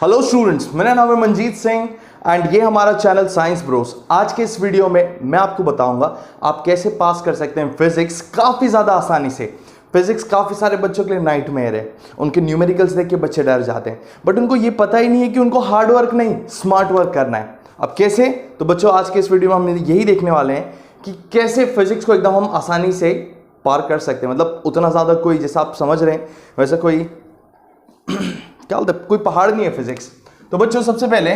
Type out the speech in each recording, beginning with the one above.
Hello students, मेरा नाम है मंजीत सिंह एंड ये हमारा चैनल साइंस ब्रोस। आज के इस वीडियो में मैं आपको बताऊंगा आप कैसे पास कर सकते हैं फिजिक्स काफ़ी ज़्यादा आसानी से। फिजिक्स काफ़ी सारे बच्चों के लिए नाइटमेयर है, उनके न्यूमेरिकल्स देख के बच्चे डर जाते हैं, बट उनको ये पता ही नहीं है कि उनको हार्ड वर्क नहीं स्मार्ट वर्क करना है। अब कैसे? तो बच्चों आज के इस वीडियो में हम यही देखने वाले हैं कि कैसे फिजिक्स को एकदम हम आसानी से पार कर सकते हैं। मतलब उतना ज़्यादा कोई, जैसा आप समझ रहे हैं वैसे कोई क्या बोलते कोई पहाड़ नहीं है फिजिक्स। तो बच्चों सबसे पहले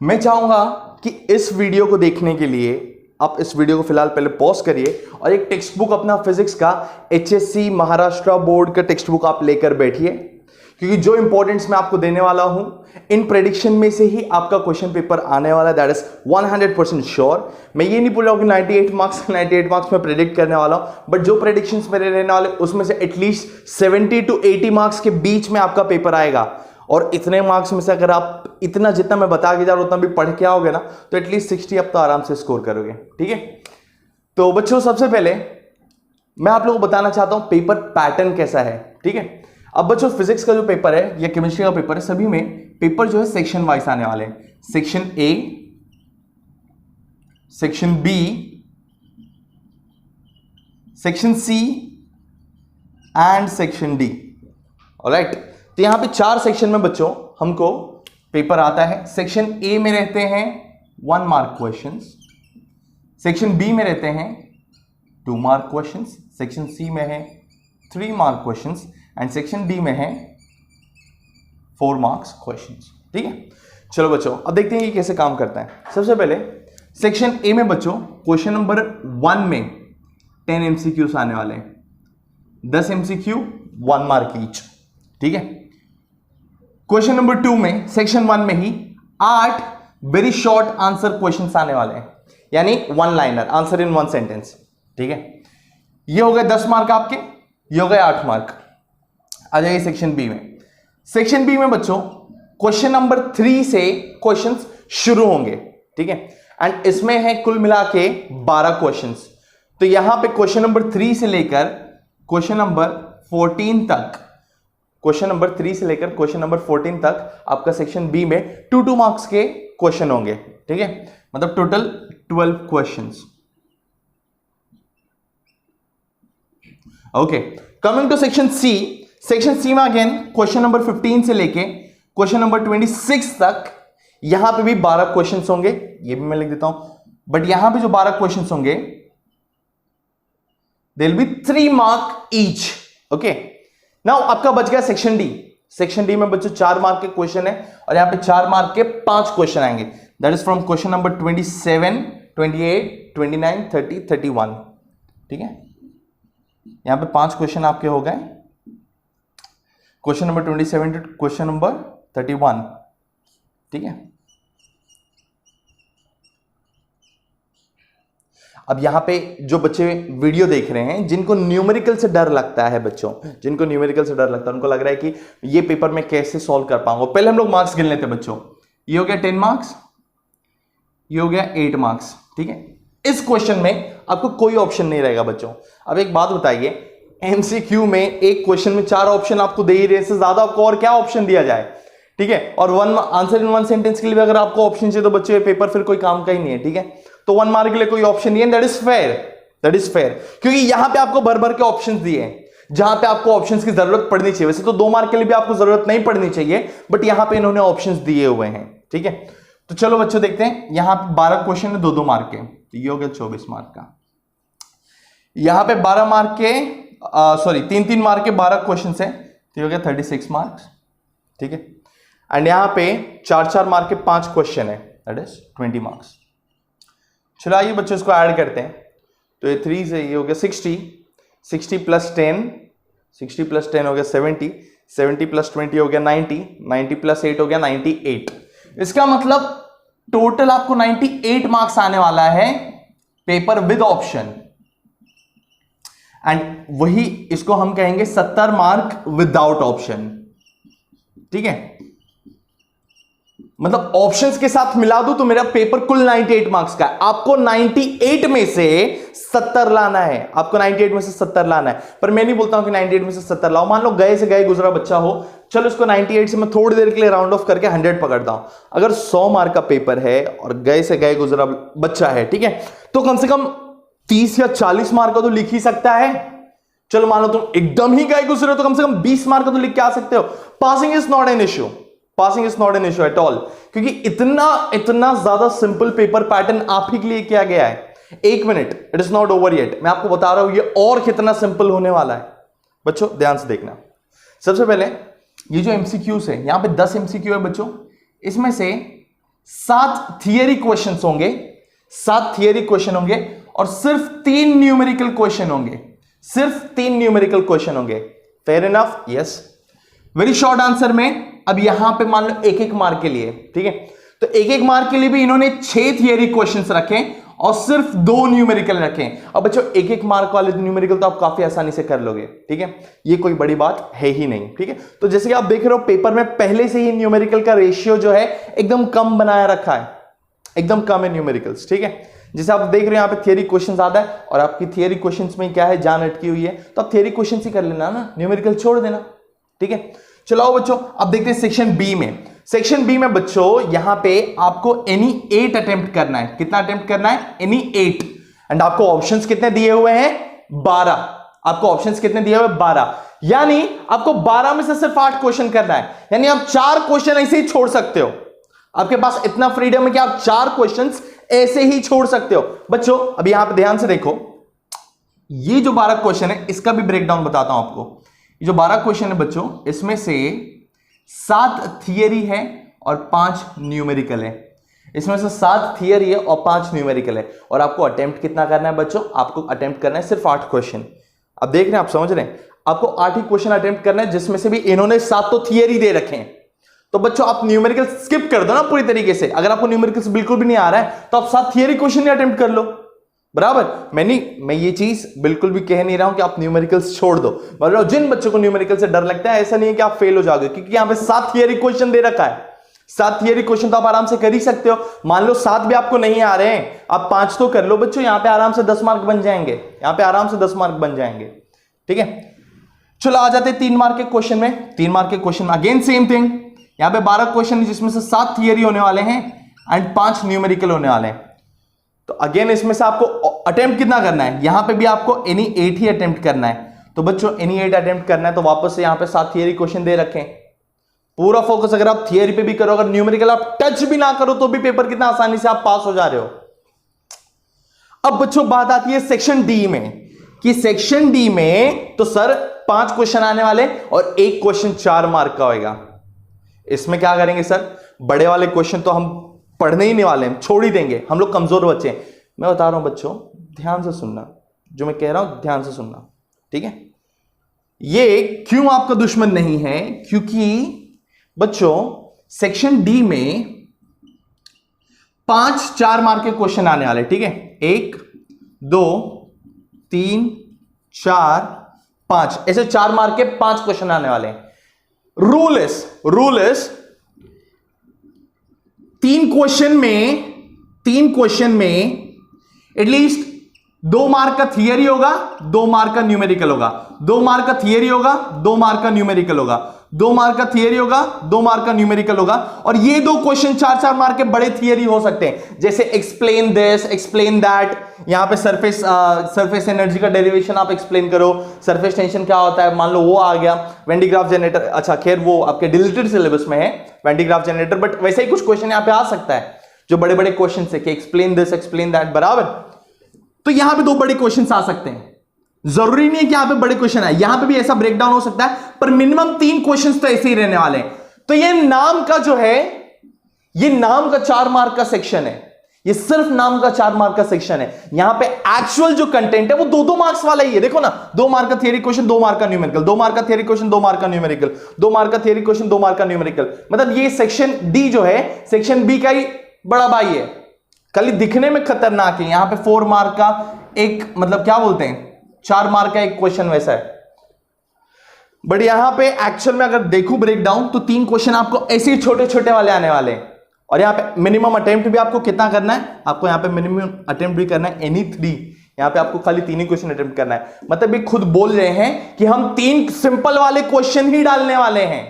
मैं चाहूंगा कि इस वीडियो को देखने के लिए आप इस वीडियो को फिलहाल पहले पॉज करिए और एक टेक्स्ट बुक अपना फिजिक्स का HSC महाराष्ट्र बोर्ड का टेक्स्ट बुक आप लेकर बैठिए, क्योंकि जो इंपॉर्टेंट्स मैं आपको देने वाला हूं इन प्रेडिक्शन में से ही आपका क्वेश्चन पेपर आने वाला है। That is 100% sure. मैं ये नहीं बोल रहा हूं कि 98 मार्क्स में प्रेडिक्ट करने वाला हूं, बट जो प्रेडिक्शंस मेरे रहने वाले उसमें से एटलीस्ट 70 to 80 मार्क्स के बीच में आपका पेपर आएगा। और इतने मार्क्स में से अगर आप इतना जितना मैं बता के जा रहा हूं उतना भी पढ़ के आओगे ना तो एटलीस्ट 60 आप तो आराम से स्कोर करोगे। ठीक है, तो बच्चों सबसे पहले मैं आप लोगों को बताना चाहता हूं पेपर पैटर्न कैसा है। ठीक है, अब बच्चों फिजिक्स का जो पेपर है या केमिस्ट्री का पेपर है, सभी में पेपर जो है सेक्शन वाइज आने वाले हैं। Section A, section B, section C and section D. Alright, तो यहां पे 4 सेक्शन में बच्चों हमको पेपर आता है। सेक्शन ए में रहते हैं 1 मार्क क्वेश्चंस, सेक्शन बी में रहते हैं 2 मार्क क्वेश्चंस, सेक्शन सी में है 3 mark questions and section D में है 4 मार्क्स क्वेश्चंस। ठीक है, चलो बच्चों अब देखते हैं कि कैसे काम करता है। सबसे पहले सेक्शन ए में बच्चों क्वेश्चन नंबर 1 में 10 MCQs आने वाले हैं, 10 MCQ 1 मार्क ईच। ठीक है, क्वेश्चन नंबर 2 में सेक्शन 1 में ही 8 वेरी शॉर्ट आंसर क्वेश्चंस आने वाले हैं, यानी 1 लाइनर, आंसर इन 1 सेंटेंस। ठीक है, ये हो गए 10 मार्क आपके, ये हो गए 8 मार्क। आ जाइए सेक्शन बी में। सेक्शन बी में बच्चों क्वेश्चन नंबर 3 से क्वेश्चंस शुरू होंगे। ठीक है, एंड इसमें है कुल मिला के 12 क्वेश्चंस। तो यहां पे क्वेश्चन नंबर 3 से लेकर क्वेश्चन नंबर 14 तक, क्वेश्चन नंबर 3 से लेकर क्वेश्चन नंबर 14 तक आपका सेक्शन बी में 2 मार्क्स के क्वेश्चन होंगे। ठीक है, मतलब total 12 questions. Okay, coming to section C. Section C में अगेन क्वेश्चन नंबर 15 से लेके क्वेश्चन नंबर 26 तक यहां पे भी 12 क्वेश्चंस होंगे। ये भी मैं लिख देता हूं, बट यहां पे जो 12 क्वेश्चंस होंगे they will be 3 mark each. Okay, now आपका बच गया सेक्शन डी। सेक्शन डी में बच्चों 4 मार्क के क्वेश्चन है और यहां पे 4 मार्क के 5 क्वेश्चन आएंगे। That is from question number 27, 28, 29, 30, 31। ठीक है, यहां पे 5 क्वेश्चन आपके हो गए, question number 27 to question number 31। ठीक है, अब यहां पे जो बच्चे वीडियो देख रहे हैं जिनको न्यूमेरिकल से डर लगता है, बच्चों जिनको न्यूमेरिकल से डर लगता है, उनको लग रहा है कि ये पेपर में कैसे सॉल्व कर पाऊंगा। पहले हम लोग मार्क्स गिन लेते हैं बच्चों। ये हो गया 10 मार्क्स, ये हो गया 8 मार्क्स। ठीक है, इस क्वेश्चन में आपको कोई ऑप्शन नहीं रहेगा बच्चों। अब एक बात बताइए, MCQ में एक क्वेश्चन में 4 ऑप्शन आपको दे ही रहे, इससे ज्यादा आपको और क्या ऑप्शन दिया जाए। ठीक है, और 1 आंसर इन 1 सेंटेंस के लिए भी अगर आपको ऑप्शन चाहिए तो बच्चे पेपर फिर कोई काम का ही नहीं है। ठीक है, तो 1 मार्क के लिए कोई ऑप्शन नहीं है। That is fair, that is fair, क्योंकि यहां पे आपको भर भर के ऑप्शंस दिए हैं जहां पे आपको ऑप्शंस की जरूरत पड़नी चाहिए। वैसे तो 2 मार्क के लिए भी आपको जरूरत नहीं पड़नी चाहिए, बट यहां पे इन्होंने ऑप्शंस दिए हुए हैं। ठीक है, तो चलो बच्चों देखते हैं। यहां पे 12 क्वेश्चन है 2-2 मार्क के, तो ये हो गया 24 मार्क का। यहां पे 12 मार्क के 3-3 मार्क के 12 क्वेश्चन है, तो ये हो गया 36 मार्क्स। ठीक है, एंड यहां पे 4-4 मार्क के 5 क्वेश्चन है, दैट इज 20 मार्क्स। चलो आइए बच्चों इसको ऐड करते हैं। तो ये 3 से ये हो गया 60, 60 प्लस 10, 60 प्लस 10 हो गया 70, 70 प्लस 20 हो गया 90, 90 प्लस 8 हो गया 98। इसका मतलब टोटल आपको 98 मार्क्स आने वाला है पेपर विद ऑप्शन, एंड वही इसको हम कहेंगे 70 मार्क विदाउट ऑप्शन। ठीक है, मतलब ऑप्शंस के साथ मिला दूं तो मेरा पेपर कुल 98 मार्क्स का है। आपको 98 में से 70 लाना है, आपको 98 में से 70 लाना है। पर मैं नहीं बोलता हूं कि 98 में से 70 लाओ। मान लो गए से गए गुजरा बच्चा हो, चलो इसको 98 से मैं थोड़ी देर के लिए राउंड ऑफ करके 100 पकड़ता हूं। अगर 100 मार्क का पेपर है और गए से गए गुजरा बच्चा है, ठीक है, तो कम से कम 30 या 40 मार्क का तो लिख ही सकता है। चलो मान लो तुम एकदम ही गए गुजरे हो तो कम से कम 20 मार्क का तो लिख के आ सकते हो। Passing is not an issue, passing is not an issue at all, क्योंकि इतना ज्यादा सिंपल पेपर पैटर्न आप ही के लिए किया गया है। एक minute, it is not over yet, मैं आपको बता रहा हूं ये और कितना सिंपल होने वाला है। बच्चों ध्यान से देखना, सबसे पहले ये जो एमसीक्यूज है, यहां पे 10 एमसीक्यू है बच्चों, इसमें से 7 थियरी क्वेश्चन होंगे, 7 थियरी क्वेश्चन होंगे और सिर्फ 3 न्यूमेरिकल क्वेश्चन होंगे, सिर्फ 3 न्यूमेरिकल क्वेश्चन होंगे। Fair enough? Yes. Very short answer में अब यहां पे मान लो 1-1 मार्क के लिए, ठीक है, तो 1-1 मार्क के लिए भी इन्होंने 6 थियरी क्वेश्चंस रखे और सिर्फ 2 न्यूमेरिकल रखे। अब बच्चों 1-1 मार्क वाले न्यूमेरिकल तो आप काफी आसानी से कर लोगे, ठीक है, ये कोई बड़ी बात है ही नहीं, ठीक है। तो जैसे कि आप देख रहे हो पेपर में पहले से ही न्यूमेरिकल का रेशियो जो है एकदम कम बनाया रखा है, एकदम कम है न्यूमेरिकल्स, ठीक है। जैसे आप देख रहे हो यहाँ पे थियरी क्वेश्चंस आता है और आपकी थियरी क्वेश्चंस में क्या है, जान अटकी हुई है, तो आप थियरी क्वेश्चंस ही कर लेना ना, न्यूमेरिकल छोड़ देना, ठीक है। चलो बच्चों अब देखते हैं सेक्शन बी में। सेक्शन बी में बच्चों यहां पे आपको एनी 8 अटेम्प्ट करना है। कितना अटेम्प्ट करना है? एनी 8। एंड आपको ऑप्शंस कितने दिए हुए हैं? 12। आपको ऑप्शंस कितने दिए हुए? 12। यानी आपको 12 में से सिर्फ 8 क्वेश्चन करना है, यानी आप 4 क्वेश्चन ऐसे ही छोड़ सकते हो। आपके पास इतना फ्रीडम है कि आप 4 क्वेश्चन ऐसे ही छोड़ सकते हो। बच्चों अब यहां पे ध्यान से देखो, ये जो 12 क्वेश्चन है इसका भी ब्रेकडाउन बताता हूं आपको। ये जो 12 क्वेश्चन है बच्चों, इसमें से 7 थियरी है और 5 न्यूमेरिकल है। इसमें से 7 थियरी है और 5 न्यूमेरिकल है। और आपको अटेम्प्ट कितना करना है बच्चों? आपको अटेम्प्ट करना है सिर्फ 8 क्वेश्चन। अब देख रहे हैं, आप समझ रहे हैं, आपको 8 ही क्वेश्चन अटेम्प्ट करना है, जिसमें से भी इन्होंने 7 तो थियरी दे रखे हैं। तो बच्चों आप न्यूमेरिकल स्किप कर दो ना पूरी तरीके से। अगर आपको न्यूमेरिकल्स बिल्कुल भी नहीं आ रहा है तो आप 7 थियरी क्वेश्चन ही अटेम्प्ट कर लो, बराबर। मैं ये चीज बिल्कुल भी कह नहीं रहा हूं कि आप न्यूमेरिकल्स छोड़ दो। मतलब जिन बच्चों को न्यूमेरिकल से डर लगता है, ऐसा नहीं है कि आप फेल हो जाओगे, क्योंकि यहां पे 7 थियरी क्वेश्चन दे रखा है। 7 थियरी क्वेश्चन तो आप आराम से कर ही सकते हो। मान लो 7 भी आपको नहीं आ रहे हैं, आप 5 तो कर लो बच्चों, यहां पे आराम से 10 मार्क बन जाएंगे, यहां पे आराम से 10 मार्क बन जाएंगे, ठीक है। चलो आ जाते हैं 3 मार्क के क्वेश्चन में। 3 मार्क के क्वेश्चन में अगेन सेम थिंग, यहां पे 12 क्वेश्चन जिसमें से 7 थियरी होने वाले हैं एंड 5 न्यूमेरिकल होने वाले हैं। तो अगेन इसमें से आपको अटेम्प्ट कितना करना है? यहां पे भी आपको एनी 8 ही अटेम्प्ट करना है। तो बच्चों एनी 8 अटेम्प्ट करना है तो वापस से यहां पे 7 थियरी क्वेश्चन दे रखे हैं। पूरा फोकस अगर आप थियरी पे भी करो, अगर न्यूमेरिकल आप टच भी ना करो तो भी पेपर कितना आसानी से आप पास हो जा रहे हो। अब बच्चों बात आती है सेक्शन डी में, कि सेक्शन डी में तो सर 5 क्वेश्चन आने वाले और 1 क्वेश्चन 4 मार्क का होगा। इसमें क्या करेंगे सर? बड़े वाले क्वेश्चन तो हम पढ़ने ही नहीं वाले, हम छोड़ ही देंगे, हम लोग कमजोर बच्चे हैं। मैं बता रहा हूं बच्चों, ध्यान से सुनना, जो मैं कह रहा हूं ध्यान से सुनना, ठीक है। ये क्यों आपका दुश्मन नहीं है? क्योंकि बच्चों सेक्शन डी में 5 4 मार्क के क्वेश्चन आने वाले, ठीक है। 1 2 3 4 5 ऐसे 4 मार्क के 5 क्वेश्चन आने वाले हैं। रूल इज 3 क्वेश्चन में एटलीस्ट 2 मार्क का थियरी होगा, 2 मार्क का न्यूमेरिकल होगा, 2 मार्क का थियरी होगा, 2 मार्क का न्यूमेरिकल होगा, 2 मार्क का थियरी होगा, 2 मार्क का न्यूमेरिकल होगा। और ये 2 क्वेश्चन 4-4 मार्क के बड़े थियरी हो सकते हैं, जैसे एक्सप्लेन दिस, एक्सप्लेन दैट। यहां पे सरफेस एनर्जी का डेरिवेशन आप एक्सप्लेन करो, सरफेस टेंशन क्या होता है, मान लो वो आ गया, वेंडिग्राफ जनरेटर, अच्छा खैर वो आपके डिलीटेड सिलेबस में है वेंडिग्राफ जनरेटर, बट वैसे ही कुछ क्वेश्चन यहां पे आ सकता है जो बड़े बड़े क्वेश्चन है कि एक्सप्लेन दिस, एक्सप्लेन दैट, बराबर। तो यहां पे 2 बड़े क्वेश्चन आ सकते हैं, जरूरी नहीं है कि यहां पे बड़े क्वेश्चन आए, यहां पे भी ऐसा ब्रेकडाउन हो सकता है, पर मिनिमम 3 क्वेश्चंस तो ऐसे ही रहने वाले हैं। तो ये नाम का जो है, ये नाम का 4 मार्क का सेक्शन है, ये सिर्फ नाम का 4 मार्क का सेक्शन है। यहां पे एक्चुअल जो कंटेंट है वो 2-2 मार्क्स वाला ही है। देखो ना, 2 मार्क का थियरी क्वेश्चन, 2 मार्क का न्यूमेरिकल, 2 मार्क का थियरी क्वेश्चन, 2 मार्क का न्यूमेरिकल, 2 मार्क का थियरी क्वेश्चन, 2 मार्क का न्यूमेरिकल। मतलब ये सेक्शन डी जो है सेक्शन बी का ही बड़ा भाई है, खाली दिखने में खतरनाक है। यहां पे 4 मार्क का एक, मतलब क्या बोलते हैं, 4 मार्क का एक क्वेश्चन वैसा है, बट यहां पे एक्चुअल में अगर देखूं ब्रेकडाउन तो 3 क्वेश्चन आपको ऐसे ही छोटे छोटे वाले आने वाले हैं। और यहाँ पे मिनिमम अटेम्प्ट भी आपको कितना करना है, आपको यहाँ पे मिनिमम अटेम्प्ट भी करना है एनी 3। यहाँ पे आपको खाली 3 ही क्वेश्चन अटेम्प्ट करना है। मतलब ये खुद बोल रहे हैं कि हम 3 सिंपल वाले क्वेश्चन ही डालने वाले हैं,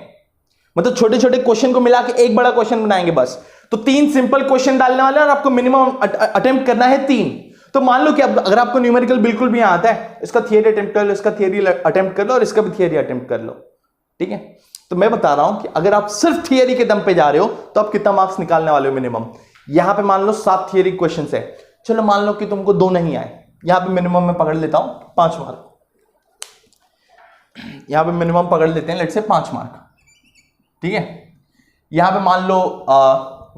मतलब छोटे छोटे क्वेश्चन को मिला के एक बड़ा क्वेश्चन बनाएंगे बस। तो 3 सिंपल क्वेश्चन डालने वाले हैं और आपको मिनिमम अटेम्प्ट करना है 3। तो मान लो कि अगर आपको न्यूमेरिकल बिल्कुल भी आता है, इसका थियरी अटेम्प्ट कर लो, इसका थियरी अटेम्प्ट कर लो और इसका भी थियरी अटेम्प्ट कर लो, ठीक है। तो मैं बता रहा हूं कि अगर आप सिर्फ थियरी के दम पे जा रहे हो तो आप कितना मार्क्स निकालने वाले हो मिनिमम। यहां पे मान लो 7 थियरी क्वेश्चन है, चलो मान लो कि तुमको 2 नहीं आए, यहां पे मिनिमम मैं पकड़ लेता हूं 5 मार्क, यहां पे मिनिमम पकड़ लेते हैं लेट से 5 मार्क, ठीक है। यहां पे मान लो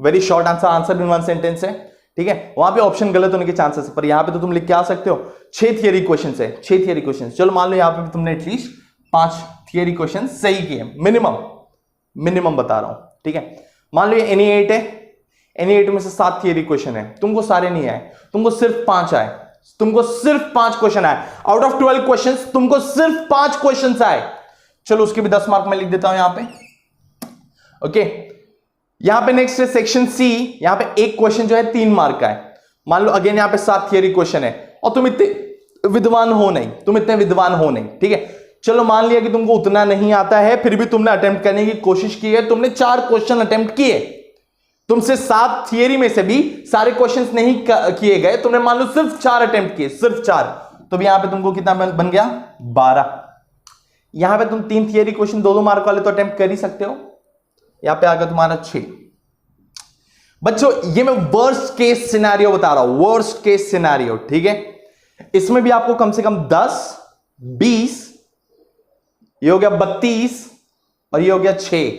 very short answer in 1 sentence है, ठीक है। वहां पे ऑप्शन गलत होने के चांसेस है, पर यहां पे तो तुम लिख के आ सकते हो 6 थियरी क्वेश्चन है, 6 थियरी क्वेश्चन। चलो मान लो यहां पे तुमने एटलीस्ट 5 थियरी क्वेश्चन सही किए, मिनिमम बता रहा हूं, ठीक है। मान लो ये एनी 8 है, एनी 8 में से 7 थियरी क्वेश्चन है, तुमको सारे नहीं आए, तुमको सिर्फ 5 आए, तुमको सिर्फ 5 क्वेश्चन आए, आउट ऑफ 12 क्वेश्चन तुमको सिर्फ 5 क्वेश्चन आए। चलो उसके भी 10 मार्क में लिख देता हूं यहां पे, ओके। यहां पे नेक्स्ट है सेक्शन सी, यहां पे एक क्वेश्चन जो है 3 मार्क का है। मान लो अगेन यहां पे 7 थियरी क्वेश्चन है और तुम इतने विद्वान हो नहीं, ठीक है। चलो मान लिया कि तुमको उतना नहीं आता है, फिर भी तुमने अटेम्प्ट करने की कोशिश की है, तुमने 4 क्वेश्चन अटेम्प्ट किए, तुमसे 7 थियरी में से भी सारे क्वेश्चंस नहीं किए गए, तुमने मान लो सिर्फ 4 अटेम्प्ट किए, सिर्फ 4, तो यहां पे तुमको कितना बन गया 12। यहां पे तुम 3 थियरी क्वेश्चन 2-2 मार्क वाले तो अटेम्प्ट कर ही सकते हो, यहां पे आ गया तुम्हारा 6। बच्चों ये मैं वर्स्ट केस सिनेरियो बता रहा हूं, वर्स्ट केस सिनेरियो, ठीक है। इसमें भी आपको कम से कम 10, 20, ये हो गया 32 और ये हो गया 6,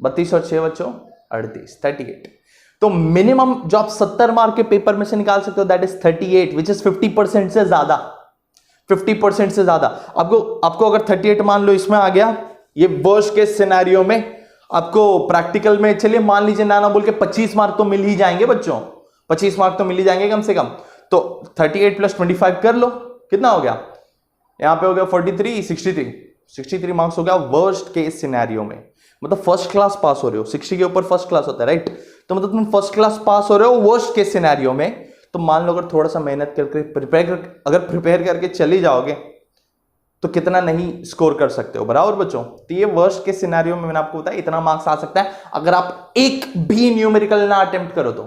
32 और 6 बच्चों 38, 38। तो मिनिमम जो आप 70 मार्क के पेपर में से निकाल सकते हो दैट इज 38, विच इज 50% से ज्यादा, 50% से ज्यादा। आपको अगर 38 मान लो इसमें आ गया, ये वर्स्ट केस सिनेरियो में आपको प्रैक्टिकल में चलिए मान लीजिए ना बोल के 25 मार्क तो मिल ही जाएंगे बच्चों, 25 मार्क तो मिल ही जाएंगे कम से कम। तो 38 + 25 कर लो, कितना हो गया, यहां पे हो गया 43, 63 मार्क्स हो गया वर्स्ट केस सिनेरियो में। मतलब फर्स्ट क्लास पास हो रहे हो, 60 के ऊपर फर्स्ट क्लास होता है, राइट। तो मतलब तुम फर्स्ट क्लास पास हो रहे हो वर्स्ट केस सिनेरियो में। तो मान लो अगर थोड़ा सा मेहनत करके प्रिपेयर करके चली जाओगे तो कितना नहीं स्कोर कर सकते हो, बराबर बच्चों। तो ये वर्स्ट केस सिनेरियो में मैंने आपको बताया इतना मार्क्स आ सकता है अगर आप एक भी न्यूमेरिकल ना अटेम्प्ट करो तो,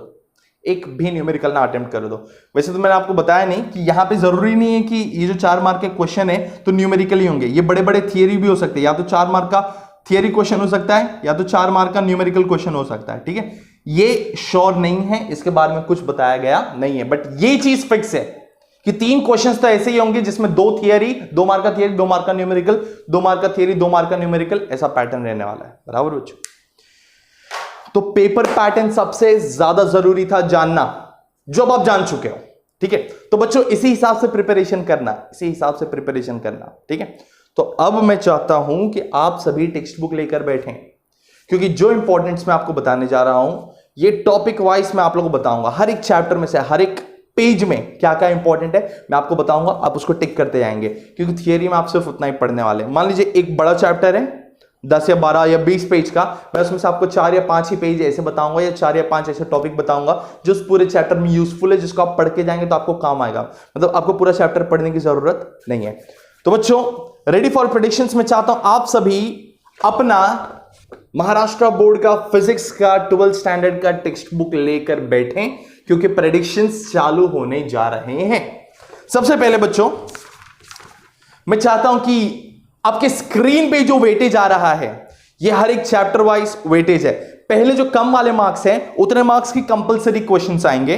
एक भी न्यूमेरिकल ना अटेम्प्ट करो तो। वैसे तो मैंने आपको बताया नहीं कि यहां पे जरूरी नहीं है कि ये जो 4 मार्क के क्वेश्चन है तो न्यूमेरिकल ही होंगे, ये बड़े बड़े थियरी भी हो सकते हैं, या तो 4 मार्क का थियरी क्वेश्चन हो सकता है या तो 4 मार्क का न्यूमेरिकल क्वेश्चन हो सकता है, ठीक है। ये श्योर नहीं है, इसके बारे में कुछ बताया गया नहीं है, बट ये चीज फिक्स है कि 3 क्वेश्चंस तो ऐसे ही होंगे जिसमें 2 थियरी, 2 मार्क का थियरी, 2 मार्क का न्यूमेरिकल, 2 मार्क का थियरी, 2 मार्क का न्यूमेरिकल, ऐसा पैटर्न रहने वाला है, बराबर बच्चों। तो पेपर पैटर्न सबसे ज्यादा जरूरी था जानना, जो अब आप जान चुके हो, ठीक है। तो बच्चों इसी हिसाब से प्रिपरेशन करना, ठीक है। तो अब मैं चाहता हूं कि आप सभी टेक्स्ट बुक लेकर बैठें, क्योंकि जो इंपॉर्टेंट्स मैं आपको बताने जा रहा हूं ये टॉपिक वाइज मैं आप लोगों को बताऊंगा, हर एक चैप्टर में से हर एक पेज में क्या क्या इंपॉर्टेंट है मैं आपको बताऊंगा, आप उसको टिक करते जाएंगे, क्योंकि थियरी में आप सिर्फ उतना ही पढ़ने वाले हैं। मान लीजिए एक बड़ा चैप्टर है 10 या 12 या 20 पेज का, मैं उसमें से आपको 4 या 5 ही पेज ऐसे बताऊंगा या 4 या 5 ऐसे टॉपिक बताऊंगा जो उस पूरे चैप्टर में यूजफुल है, जिसको आप पढ़ के जाएंगे तो आपको काम आएगा, मतलब आपको पूरा चैप्टर पढ़ने की जरूरत नहीं है। तो बच्चों रेडी फॉर प्रेडिक्शंस, मैं चाहता हूं आप सभी अपना महाराष्ट्र बोर्ड का फिजिक्स का 12th स्टैंडर्ड का टेक्स्ट बुक लेकर बैठें, क्योंकि प्रेडिक्शंस चालू होने जा रहे हैं। सबसे पहले बच्चों मैं चाहता हूं कि आपके स्क्रीन पे जो वेटेज आ रहा है ये हर एक चैप्टर वाइज वेटेज है। पहले जो कम वाले मार्क्स हैं उतने मार्क्स की कंपलसरी क्वेश्चंस आएंगे,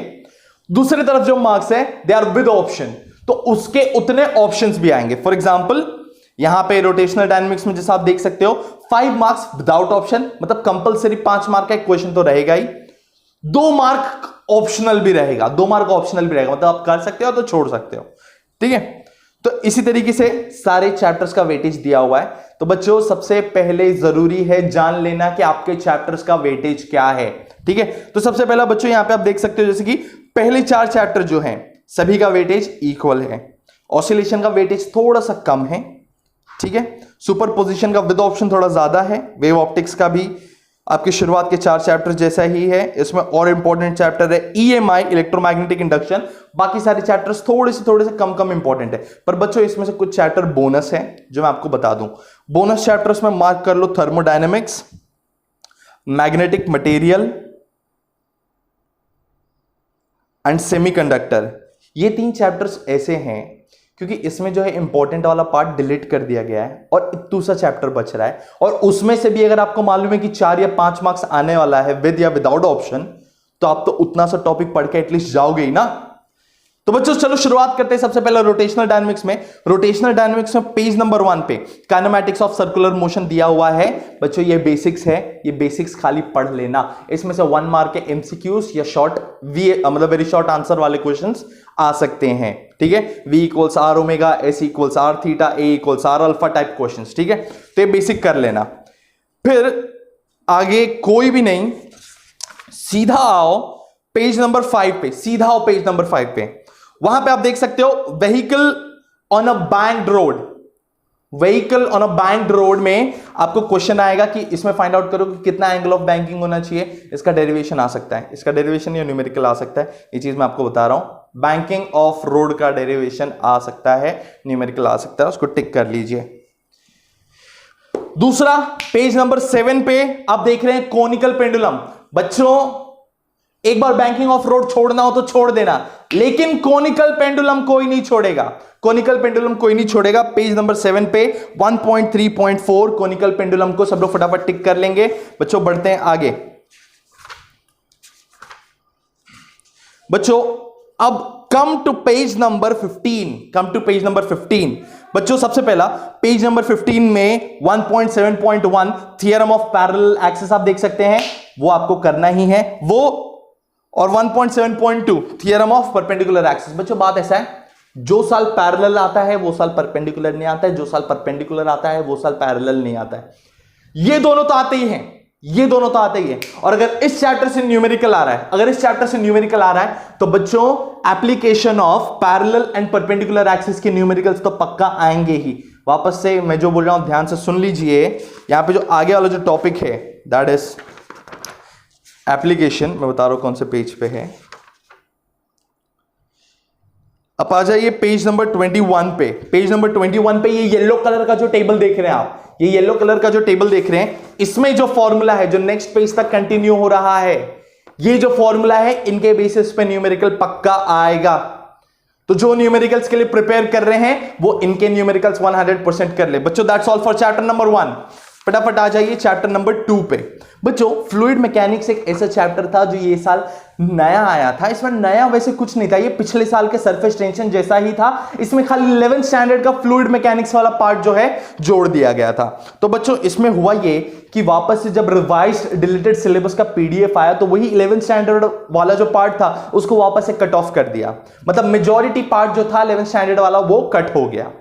दूसरी तरफ जो मार्क्स है दे आर विद ऑप्शन, तो उसके उतने ऑप्शंस भी आएंगे। फॉर एग्जांपल यहां पे रोटेशनल डायनामिक्स में जैसा आप देख सकते हो 5 मार्क्स विदाउट ऑप्शन, मतलब कंपलसरी 5 मार्क का एक क्वेश्चन तो रहेगा ही, 2 मार्क ऑप्शनल भी रहेगा, 2 मार्क ऑप्शनल भी रहेगा, मतलब आप कर सकते हो तो छोड़ सकते हो, ठीक है। तो इसी तरीके से सारे चैप्टर्स का वेटेज दिया हुआ है। तो बच्चों सबसे पहले जरूरी है जान लेना कि आपके चैप्टर्स का वेटेज क्या है, ठीक है। तो सबसे पहला बच्चों यहां पे आप देख सकते हो जैसे कि पहले 4 चैप्टर जो हैं सभी का वेटेज इक्वल है, ऑसिलेशन का वेटेज थोड़ा सा कम है, ठीक है। सुपरपोजिशन का विद ऑप्शन थोड़ा ज्यादा है, वेव ऑप्टिक्स का भी आपकी शुरुआत के 4 चैप्टर जैसा ही है। इसमें और इंपॉर्टेंट चैप्टर है ईएमआई, इलेक्ट्रोमैग्नेटिक इंडक्शन। बाकी सारे चैप्टर्स थोड़े से कम इंपॉर्टेंट है। पर बच्चों इसमें से कुछ चैप्टर बोनस है जो मैं आपको बता दूं। बोनस चैप्टर्स में मार्क कर लो thermodynamics, magnetic material and semiconductor. ये 3 चैप्टर्स ऐसे हैं क्योंकि इसमें जो है इंपॉर्टेंट वाला पार्ट डिलीट कर दिया गया है और इतना सा चैप्टर बच रहा है, और उसमें से भी अगर आपको मालूम है कि 4 या 5 मार्क्स आने वाला है विद या विदाउट ऑप्शन, तो आप तो उतना सा टॉपिक पढ़ के एटलीस्ट जाओगे ही ना। तो बच्चों चलो शुरुआत करते हैं सबसे पहले रोटेशनल डायनामिक्स में। रोटेशनल डायनामिक्स में पेज नंबर 1 पे काइनेमैटिक्स ऑफ सर्कुलर मोशन दिया हुआ है। बच्चों ये बेसिक्स है, ये बेसिक्स खाली पढ़ लेना। इसमें से 1 मार्क के एमसीक्यूज या शॉर्ट मतलब वेरी शॉर्ट आंसर वाले क्वेश्चंस आ सकते हैं, ठीक है। V equals R omega, S equals R theta, A equals R alpha type questions, ठीक है। तो ये बेसिक कर लेना। फिर आगे कोई भी नहीं, सीधा आओ पेज नंबर 5 पे, सीधा आओ पेज नंबर 5 पे। वहां पे आप देख सकते हो vehicle on a banked road. Vehicle on a banked road में आपको क्वेश्चन आएगा कि इसमें फाइंड आउट करो कि कितना एंगल ऑफ बैंकिंग होना चाहिए। इसका डेरिवेशन आ सकता है, इसका डेरिवेशन या न्यूमेरिकल आ सकता है। ये चीज मैं आपको बता रहा हूं। बैंकिंग ऑफ रोड का डेरिवेशन आ सकता है, न्यूमेरिकल आ सकता है, उसको टिक कर लीजिए। दूसरा पेज नंबर 7 पे आप देख रहे हैं कोनिकल पेंडुलम। बच्चों एक बार बैंकिंग ऑफ रोड छोड़ना हो तो छोड़ देना, लेकिन कोनिकल पेंडुलम कोई नहीं छोड़ेगा। कोनिकल पेंडुलम कोई नहीं छोड़ेगा। पेज नंबर 7 पे 1.3.4 कोनिकल पेंडुलम को सब लोग फटाफट टिक कर लेंगे। बच्चों बढ़ते हैं आगे। बच्चों अब come to page number 15, come to page number 15। बच्चों सबसे पहला पेज नंबर 15 में 1.7.1 थियरम ऑफ पैरेलल एक्सिस आप देख सकते हैं, वो आपको करना ही है वो। और 1.7.2 थियरम ऑफ परपेंडिकुलर एक्सिस। बच्चों बात ऐसा है, जो साल पैरेलल आता है वो साल परपेंडिकुलर नहीं आता है, जो साल परपेंडिकुलर आता है वो साल पैरेलल नहीं आता है। ये दोनों तो आते ही हैं, ये दोनों तो आते ही हैं। और अगर इस चैप्टर से न्यूमेरिकल आ रहा है, अगर इस चैप्टर से न्यूमेरिकल आ रहा है, तो बच्चों application of parallel and perpendicular axis के न्यूमेरिकल्स तो पक्का आएंगे ही। वापस से मैं जो बोल रहा हूं ध्यान से सुन लीजिए। यहां पे जो आगे वाला जो टॉपिक है दैट इज एप्लीकेशन, मैं बता रहा हूं कौन से पेज पे है। अब आ जाइए पेज नंबर 21 पे। पेज नंबर 21 पे ये येलो कलर का जो टेबल देख रहे हैं आप, ये येलो कलर का जो टेबल देख रहे हैं, इसमें जो फॉर्मूला है जो नेक्स्ट पेज तक कंटिन्यू हो रहा है, ये जो फॉर्मूला है इनके बेसिस पे न्यूमेरिकल पक्का आएगा। तो जो न्यूमेरिकल्स के लिए प्रिपेयर कर रहे हैं वो इनके न्यूमेरिकल्स 100% कर ले। बच्चों that's all for chapter number 1। फटाफट आ जाइए चैप्टर नंबर 2 पे। बच्चों फ्लूइड मैकेनिक्स एक ऐसा चैप्टर था जो ये साल नया आया था। इसमें नया वैसे कुछ नहीं था, ये पिछले साल के सरफेस टेंशन जैसा ही था। इसमें खाली 11th स्टैंडर्ड का फ्लूइड मैकेनिक्स वाला पार्ट जो है जोड़ दिया गया था। तो बच्चों इसमें हुआ ये कि वापस से जब रिवाइज्ड डिलीटेड सिलेबस का पीडीएफ आया तो वही 11th स्टैंडर्ड वाला जो पार्ट था उसको वापस से कट ऑफ कर दिया। मतलब मेजॉरिटी पार्ट जो था 11th स्टैंडर्ड वाला वो कट हो गया,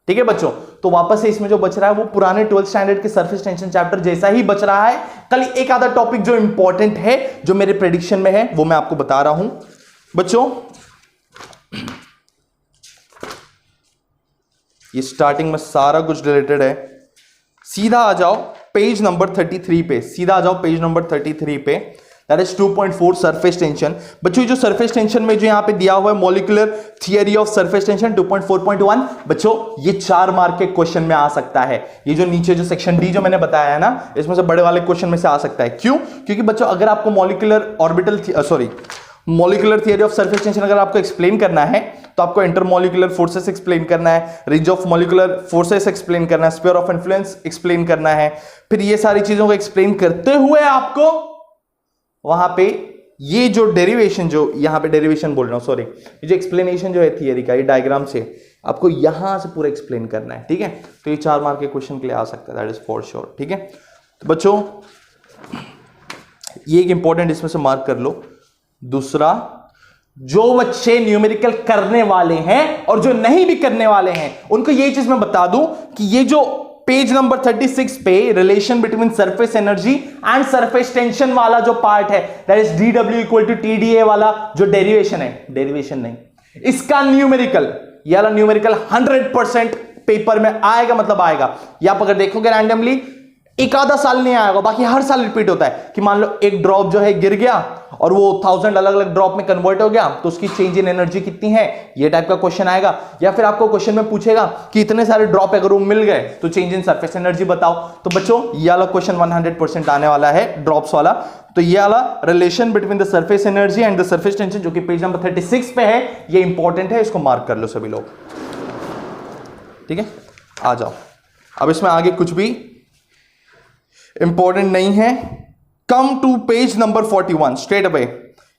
ठीक है बच्चों। तो वापस से इसमें जो बच रहा है वो पुराने 12th स्टैंडर्ड के सरफेस टेंशन चैप्टर जैसा ही बच रहा है। कल एक आधा टॉपिक जो इंपॉर्टेंट है जो मेरे प्रेडिक्शन में है वो मैं आपको बता रहा हूं। बच्चों ये स्टार्टिंग में सारा कुछ रिलेटेड है। सीधा आ जाओ पेज नंबर 33 पे, सीधा आ जाओ पेज नंबर 33 पे। That is 2.4 surface tension. बच्चों जो सरफेस टेंशन में जो यहां पे दिया हुआ है molecular theory of surface tension 2.4.1, बच्चों ये 4 मार्क के क्वेश्चन में आ सकता है। ये जो नीचे जो सेक्शन डी जो मैंने बताया है ना, इसमें से बड़े वाले क्वेश्चन में से आ सकता है। क्यों? क्योंकि बच्चों अगर आपको molecular theory of surface tension अगर आपको एक्सप्लेन करना है तो आपको इंटरमॉलिक्यूलर फोर्सेस एक्सप्लेन करना है, range of molecular forces explain करना है, स्फीयर ऑफ इन्फ्लुएंस एक्सप्लेन करना है। फिर ये सारी चीजों को एक्सप्लेन करते हुए आपको वहां पे ये जो डेरिवेशन, जो यहां पे डेरिवेशन बोल रहा हूं सॉरी, ये जो एक्सप्लेनेशन जो है थियरी का, ये डायग्राम से आपको यहां से पूरा एक्सप्लेन करना है, ठीक है। तो ये 4 मार्क के क्वेश्चन के लिए आ सकता है, दैट इज फॉर श्योर, ठीक है। तो बच्चों ये एक इंपॉर्टेंट इसमें से मार्क कर लो। दूसरा, जो बच्चे न्यूमेरिकल करने वाले हैं और जो नहीं भी करने वाले हैं उनको ये चीज मैं बता दूं कि ये जो पेज नंबर 36 पे relation between surface energy and surface tension वाला जो पार्ट है that is dW equal to TdA वाला जो डेरिवेशन है, डेरिवेशन नहीं, इसका न्यूमेरिकल, ये वाला न्यूमेरिकल 100% पेपर में आएगा, मतलब आएगा। या आप अगर देखोगे रैंडमली एक आधा साल नहीं आएगा, बाकी हर साल रिपीट होता है कि मान लो एक ड्रॉप जो है गिर गया और वो 1000 अलग अलग ड्रॉप में कन्वर्ट हो गया, तो उसकी चेंज इन एनर्जी कितनी है, ये टाइप का क्वेश्चन आएगा। या फिर आपको क्वेश्चन में पूछेगा कि इतने सारे ड्रॉप अगर वो मिल गए तो चेंज इन सरफेस एनर्जी बताओ। तो बच्चों ये वाला क्वेश्चन 100% आने वाला है ड्रॉप्स वाला। तो ये वाला relation between the surface energy and the surface tension जो कि पेज नंबर 36 पे है, ये इंपॉर्टेंट है, इसको मार्क कर लो सभी लोग। ठीक है, आ जाओ। अब इसमें आगे कुछ भी इंपॉर्टेंट नहीं है। Come to page number 41 straight away.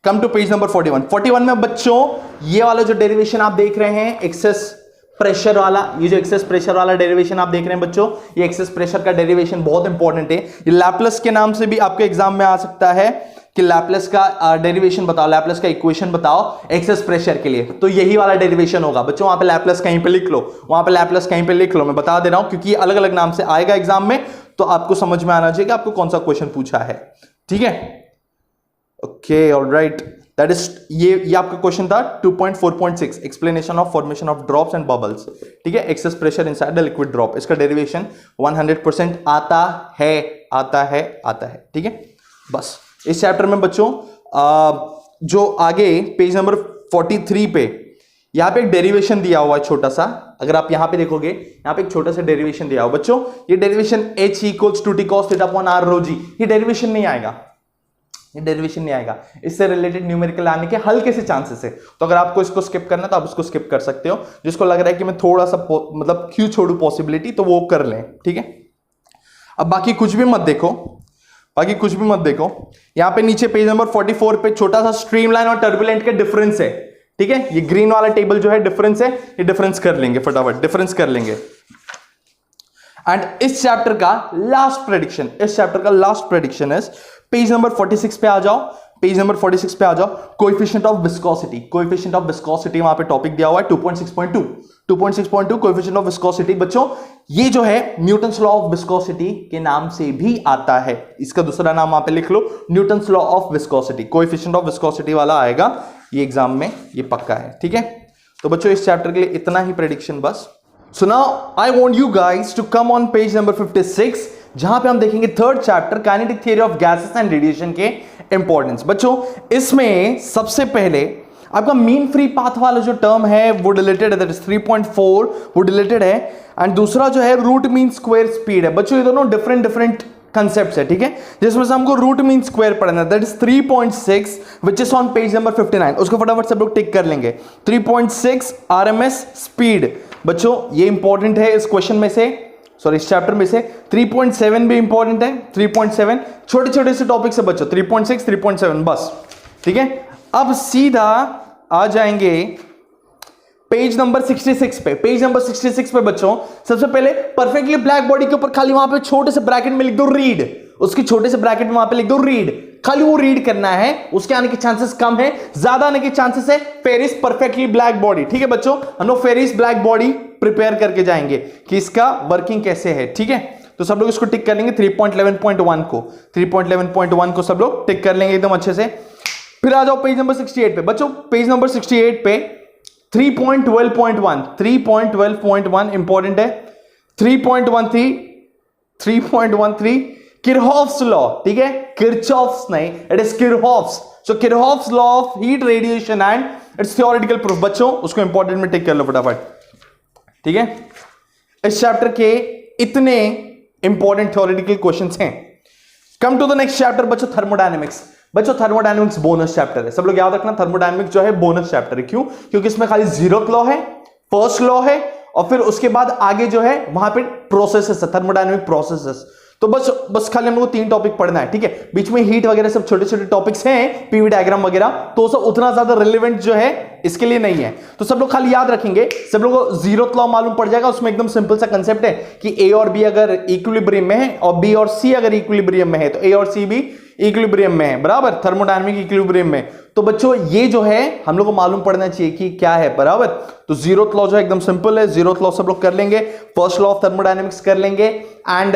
Come to page number 41 में बच्चों ये वाला जो डेरिवेशन आप देख रहे हैं एक्सेस प्रेशर वाला, ये जो एक्सेस प्रेशर वाला डेरिवेशन आप देख रहे हैं बच्चों, ये एक्सेस प्रेशर का डेरिवेशन बहुत इंपॉर्टेंट है। ये लैपलेस के नाम से भी आपके एग्जाम में आ सकता है कि लैपलेस का डेरिवेशन बताओ, लैपलेस का इक्वेशन बताओ एक्सेस प्रेशर के लिए, तो यही वाला डेरिवेशन होगा बच्चों। वहां पे लैपलेस कहीं पे लिख लो, वहां पे लैपलेस कहीं पे लिख लो, मैं बता दे रहा हूं क्योंकि अलग अलग नाम से आएगा एग्जाम में, तो आपको समझ में आना चाहिए कि आपको कौन सा क्वेश्चन पूछा है। ठीक है, ओके, ऑलराइट, दैट इज ये आपका क्वेश्चन था 2.4.6 explanation of formation of drops and bubbles. ठीक है, excess pressure inside the liquid drop, इसका डेरिवेशन 100% आता है। ठीक है, बस इस चैप्टर में बच्चों जो आगे पेज नंबर 43 पे यहां पे एक डेरिवेशन दिया हुआ है छोटा सा, अगर आप यहां पे देखोगे यहां पे एक छोटा सा डेरिवेशन दिया हुआ बच्चों, ये derivation h equals to t cos theta upon r rho g, ये डेरिवेशन नहीं आएगा, ये डेरिवेशन नहीं आएगा। इससे रिलेटेड न्यूमेरिकल आने के हल्के से चांसेस है, तो अगर आपको इसको स्किप करना है तो आप इसको स्किप कर सकते हो। जिसको लग रहा है कि मैं थोड़ा सा मतलब क्यों छोड़ू पॉसिबिलिटी, तो वो कर लें। ठीक है, अब बाकी कुछ भी मत देखो, बाकी कुछ भी मत देखो। यहां पे नीचे पेज नंबर 44 पे छोटा सा स्ट्रीमलाइन और टर्बुलेंट के डिफरेंस है। ठीक है, ये ग्रीन वाला टेबल जो है डिफरेंस है, ये डिफरेंस कर लेंगे फटाफट, डिफरेंस कर लेंगे। एंड इस चैप्टर का लास्ट प्रेडिक्शन, इस चैप्टर का लास्ट प्रेडिक्शन है पेज नंबर 46 पे आ जाओ, पेज नंबर 46 पे आ जाओ। Coefficient of viscosity, coefficient of viscosity वहां पे टॉपिक दिया हुआ है 2.6.2 कोएफिशिएंट ऑफ विस्कोसिटी। बच्चों ये जो है न्यूटन्स लॉ ऑफ विस्कोसिटी के नाम से भी आता है, इसका दूसरा नाम वहां पे लिख लो, Newton's law of viscosity. Coefficient of viscosity वाला आएगा ये एग्जाम में, ये पक्का है। ठीक है, तो बच्चों इस चैप्टर के लिए इतना ही प्रेडिक्शन बस। So now I want you guys to come on page number 56 जहां पे हम देखेंगे third chapter kinetic theory of gases and radiation के इंपॉर्टेंस। बच्चों इसमें सबसे पहले आपका मीन फ्री पाथ वाला जो टर्म है वो डिलेटेड है, दैट इज 3.4 वो डिलेटेड है, एंड दूसरा जो है रूट मीन स्क्वायर स्पीड है। बच्चों ये दोनों डिफरेंट कंसेप्ट्स है। ठीक है, जिसमें से हमको रूट मीन स्क्वायर पढ़ना है, that is 3.6 which is on page number 59। उसको फटाफट सब लोग टिक कर लेंगे। 3.6 आरएमएस स्पीड, बच्चों ये इंपॉर्टेंट है इस क्वेश्चन में से, सॉरी इस चैप्टर में से। 3.7 भी इंपॉर्टेंट है, 3.7 छोटे छोटे से टॉपिक से बच्चों, 3.6 3.7 बस। ठीक है, अब सीधा आ जाएंगे पेज नंबर 66 पे। पेज नंबर 66 पे बच्चों सबसे पहले परफेक्टली ब्लैक बॉडी के ऊपर खाली वहां पे छोटे से ब्रैकेट में लिख दो रीड, उसकी छोटे से ब्रैकेट में वहां पे लिख दो रीड, खाली वो रीड करना है, उसके आने के चांसेस कम है, ज्यादा आने के चांसेस है फेरिस परफेक्टली ब्लैक बॉडी। ठीक है बच्चों, हम लोग फेरिस ब्लैक बॉडी प्रिपेयर करके जाएंगे कि इसका वर्किंग कैसे है। ठीक है, तो सब लोग इसको टिक कर लेंगे 3.11.1 को, 3.11.1 को सब लोग टिक कर लेंगे एकदम अच्छे से। फिर आ जाओ पेज नंबर 68 पे। बच्चों पेज नंबर 68 पे 3.12.1 इंपॉर्टेंट है। 3.13 किरचॉफ्स लॉ। ठीक है, किरचॉफ्स नहीं, it is Kirchhoff's. So Kirchhoff's law of heat radiation and it's theoretical proof. बच्चों उसको इंपॉर्टेंट में टिक कर लो फटाफट। ठीक है, इस चैप्टर के इतने इंपॉर्टेंट थ्योरेटिकल क्वेश्चंस हैं। Come to the next chapter बच्चों, थर्मोडायनेमिक्स। बच्चों थर्मोडायनेमिक्स बोनस चैप्टर है, सब लोग याद रखना थर्मोडायनेमिक्स जो है बोनस चैप्टर है। क्यों? क्योंकि इसमें खाली जीरोथ लॉ है, फर्स्ट लॉ है, और फिर उसके बाद आगे जो है वहां पे प्रोसेसेस है, थर्मोडायनेमिक प्रोसेसेस। तो बस खाली हम लोग को 3 टॉपिक पढ़ना है। ठीक है, बीच में हीट वगैरह सब छोटे छोटे टॉपिक्स हैं, पीवी डायग्राम वगैरह, तो सब उतना ज्यादा रिलेवेंट जो है इसके लिए नहीं है। तो सब लोग खाली याद रखेंगे, सब लोग को जीरोथ लॉ मालूम पड़ जाएगा। उसमें एकदम सिंपल सा कंसेप्ट है कि ए और बी अगर इक्विलिब्रियम में है और बी और सी अगर इक्विलिब्रियम में है तो ए और सी भी इक्विलिब्रियम में है, बराबर, थर्मोडायनामिक इक्विलिब्रियम में। तो बच्चों ये जो है हम लोग को मालूम पड़ना चाहिए कि क्या है, बराबर। तो जीरोथ लॉ जो है एकदम सिंपल है, जीरोथ लॉ सब लोग कर लेंगे, फर्स्ट लॉ ऑफ थर्मोडायनेमिक्स कर लेंगे, एंड